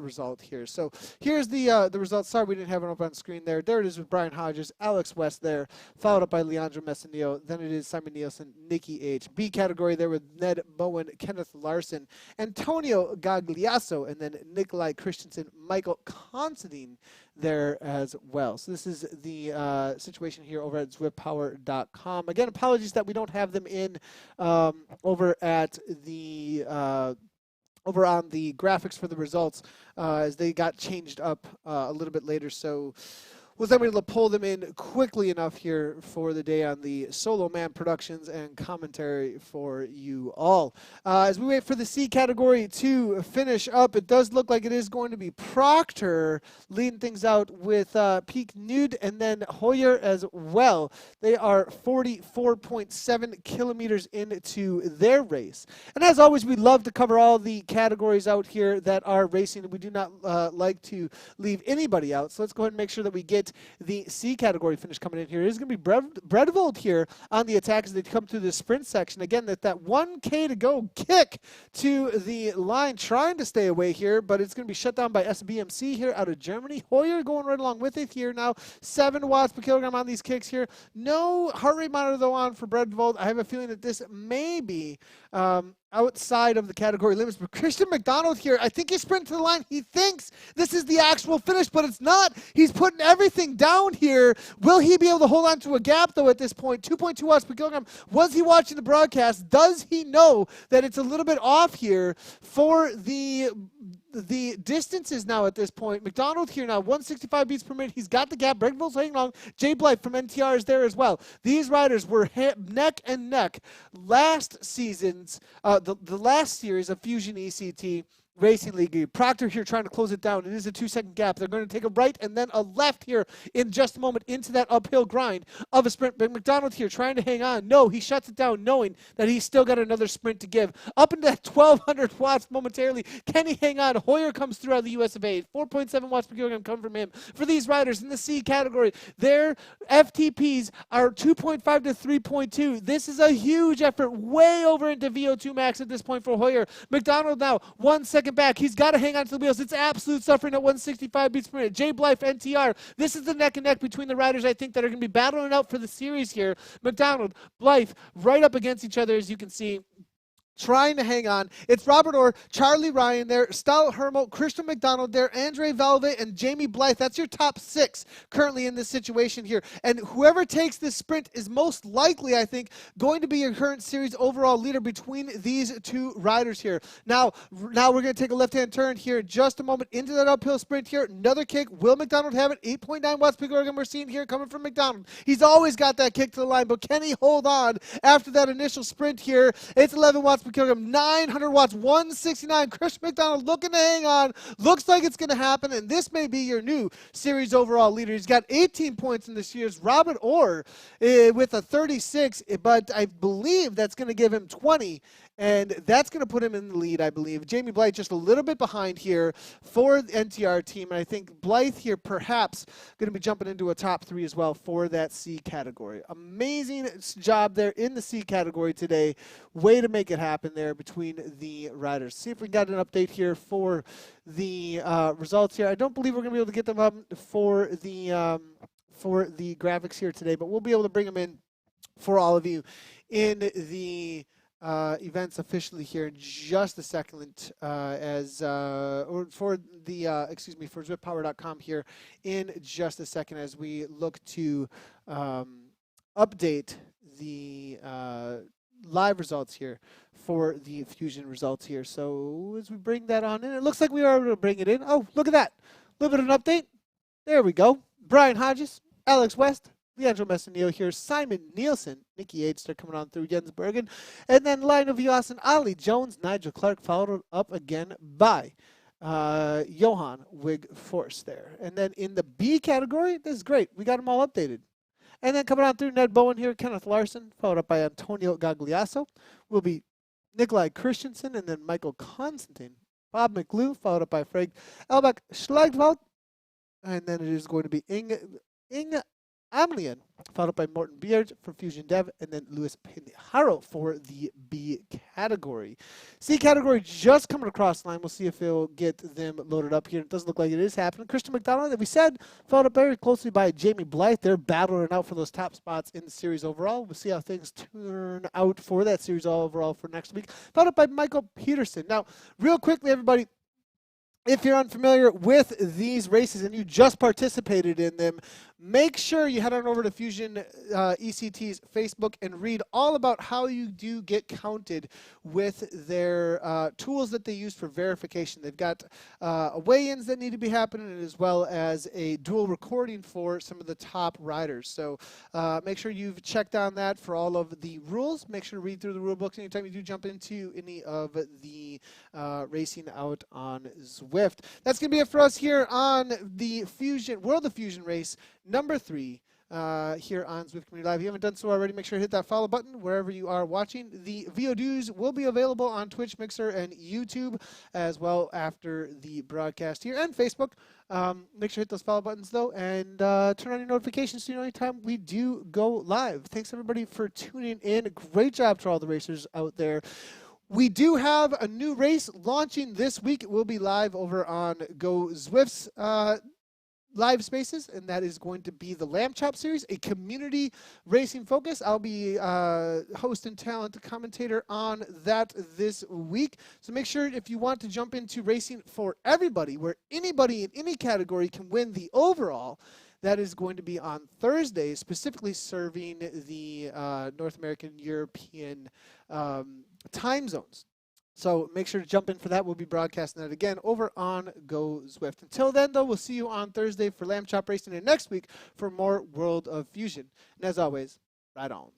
result here. So here's the results. Sorry we didn't have it up on screen there. There it is with Brian Hodges, Alex West there, followed up by Leandro Messineo. Then it is Simon Nielsen, Nikki H. B category there with Ned Bowen, Kenneth Larson, Antonio Gagliasso, and then Nikolai Christensen, Michael Considine there as well. So this is the situation here over at ZwiftPower.com. Again, apologies that we don't have them in over at the over on the graphics for the results as they got changed up a little bit later. So was able to pull them in quickly enough here for the day on the Solo Man Productions and commentary for you all. As we wait for the C category to finish up, it does look like it is going to be Proctor leading things out with Peak Nude and then Hoyer as well. They are 44.7 kilometers into their race. And as always, we love to cover all the categories out here that are racing. We do not like to leave anybody out. So let's go ahead and make sure that we get the C category finish coming in here. It is going to be Bredevold here on the attack as they come through the sprint section. Again, that 1K to go kick to the line, trying to stay away here, but it's going to be shut down by SBMC here out of Germany. Hoyer going right along with it here now. 7 watts per kilogram on these kicks here. No heart rate monitor, though, on for Bredevold. I have a feeling that this may be outside of the category limits. But Christian McDonald here, I think he's sprinting to the line. He thinks this is the actual finish, but it's not. He's putting everything down here. Will he be able to hold on to a gap, though, at this point? 2.2 watts per kilogram. Was he watching the broadcast? Does he know that it's a little bit off here for the distances now at this point? McDonald here now, 165 beats per minute. He's got the gap. Bredevold's hanging along. Jay Blythe from NTR is there as well. These riders were neck and neck last season's, the last series of Fusion ECT Racing League. Proctor here trying to close it down. It is a 2-second gap. They're going to take a right and then a left here in just a moment into that uphill grind of a sprint. But McDonald here trying to hang on. No, he shuts it down knowing that he's still got another sprint to give. Up into that 1,200 watts momentarily. Can he hang on? Hoyer comes through out of the US of A. 4.7 watts per kilogram come from him. For these riders in the C category, their FTPs are 2.5 to 3.2. This is a huge effort, way over into VO2 max at this point for Hoyer. McDonald now 1 second back. He's got to hang on to the wheels. It's absolute suffering at 165 beats per minute. Jay Blythe, NTR. This is the neck and neck between the riders, I think, that are going to be battling out for the series here. McDonald, Blythe, right up against each other, as you can see, trying to hang on. It's Robert Orr, Charlie Ryan there, Stal Hermo, Christian McDonald there, Andre Valve, and Jamie Blythe. That's your top 6 currently in this situation here. And whoever takes this sprint is most likely, I think, going to be your current series overall leader between these 2 riders here. Now we're going to take a left-hand turn here in just a moment into that uphill sprint here. Another kick. Will McDonald have it? 8.9 watts per kilogram we're seeing here coming from McDonald. He's always got that kick to the line, but can he hold on after that initial sprint here? It's 11 watts per kilogram, 900 watts, 169. Chris McDonald looking to hang on. Looks like it's going to happen, and this may be your new series overall leader. He's got 18 points in this year's. Robert Orr with a 36, but I believe that's going to give him 20. And that's going to put him in the lead, I believe. Jamie Blythe just a little bit behind here for the NTR team. And I think Blythe here perhaps going to be jumping into a top 3 as well for that C category. Amazing job there in the C category today. Way to make it happen there between the riders. See if we got an update here for the results here. I don't believe we're going to be able to get them up for the graphics here today, but we'll be able to bring them in for all of you in the events officially here in just a second or for the for ZwiftPower.com here in just a second as we look to update the live results here for the Fusion results here. So as we bring that on in, it looks like we are able to bring it in. Oh, look at that. little bit of an update. There we go. Brian Hodges, Alex West, Leandro Messineo here, Simon Nielsen, Nikki Yates, they're coming on through Jens Bergen, and then Lionel Vias and Ali Jones, Nigel Clark, followed up again by Johan Wig Force there. And then in the B category, this is great. We got them all updated. And then coming on through, Ned Bowen here, Kenneth Larson, followed up by Antonio Gagliasso. Will be Nikolai Christensen and then Michael Constantine. Bob McLew, followed up by Frank Elbach Schlagwald. And then it is going to be Inge Amlian, followed by Morten Beard for Fusion Dev, and then Luis Pinjaro for the B category. C category just coming across the line. We'll see if it'll get them loaded up here. It doesn't look like it is happening. Christian McDonald, that we said, followed up very closely by Jamie Blythe. They're battling out for those top spots in the series overall. We'll see how things turn out for that series overall for next week. Followed up by Michael Peterson. Now, real quickly, everybody, if you're unfamiliar with these races and you just participated in them, make sure you head on over to Fusion ECT's Facebook and read all about how you do get counted with their tools that they use for verification. They've got weigh-ins that need to be happening, as well as a dual recording for some of the top riders. So make sure you've checked on that for all of the rules. Make sure to read through the rule books anytime you do jump into any of the racing out on Zwift. That's going to be it for us here on the World of Fusion race number 3 here on Zwift Community Live. If you haven't done so already, make sure to hit that follow button wherever you are watching. The VODs will be available on Twitch, Mixer, and YouTube as well after the broadcast here, and Facebook. Make sure to hit those follow buttons, though, and turn on your notifications so you know anytime we do go live. Thanks, everybody, for tuning in. Great job to all the racers out there. We do have a new race launching this week. It will be live over on Go Zwift's live spaces, and that is going to be the Lamb Chop Series, a community racing focus. I'll be host and talent commentator on that this week. So make sure, if you want to jump into racing for everybody, where anybody in any category can win the overall, that is going to be on Thursday, specifically serving the North American, European time zones. So make sure to jump in for that. We'll be broadcasting that again over on Go Zwift. Until then, though, we'll see you on Thursday for Lamb Chop Racing, and next week for more World of Fusion. And as always, ride on.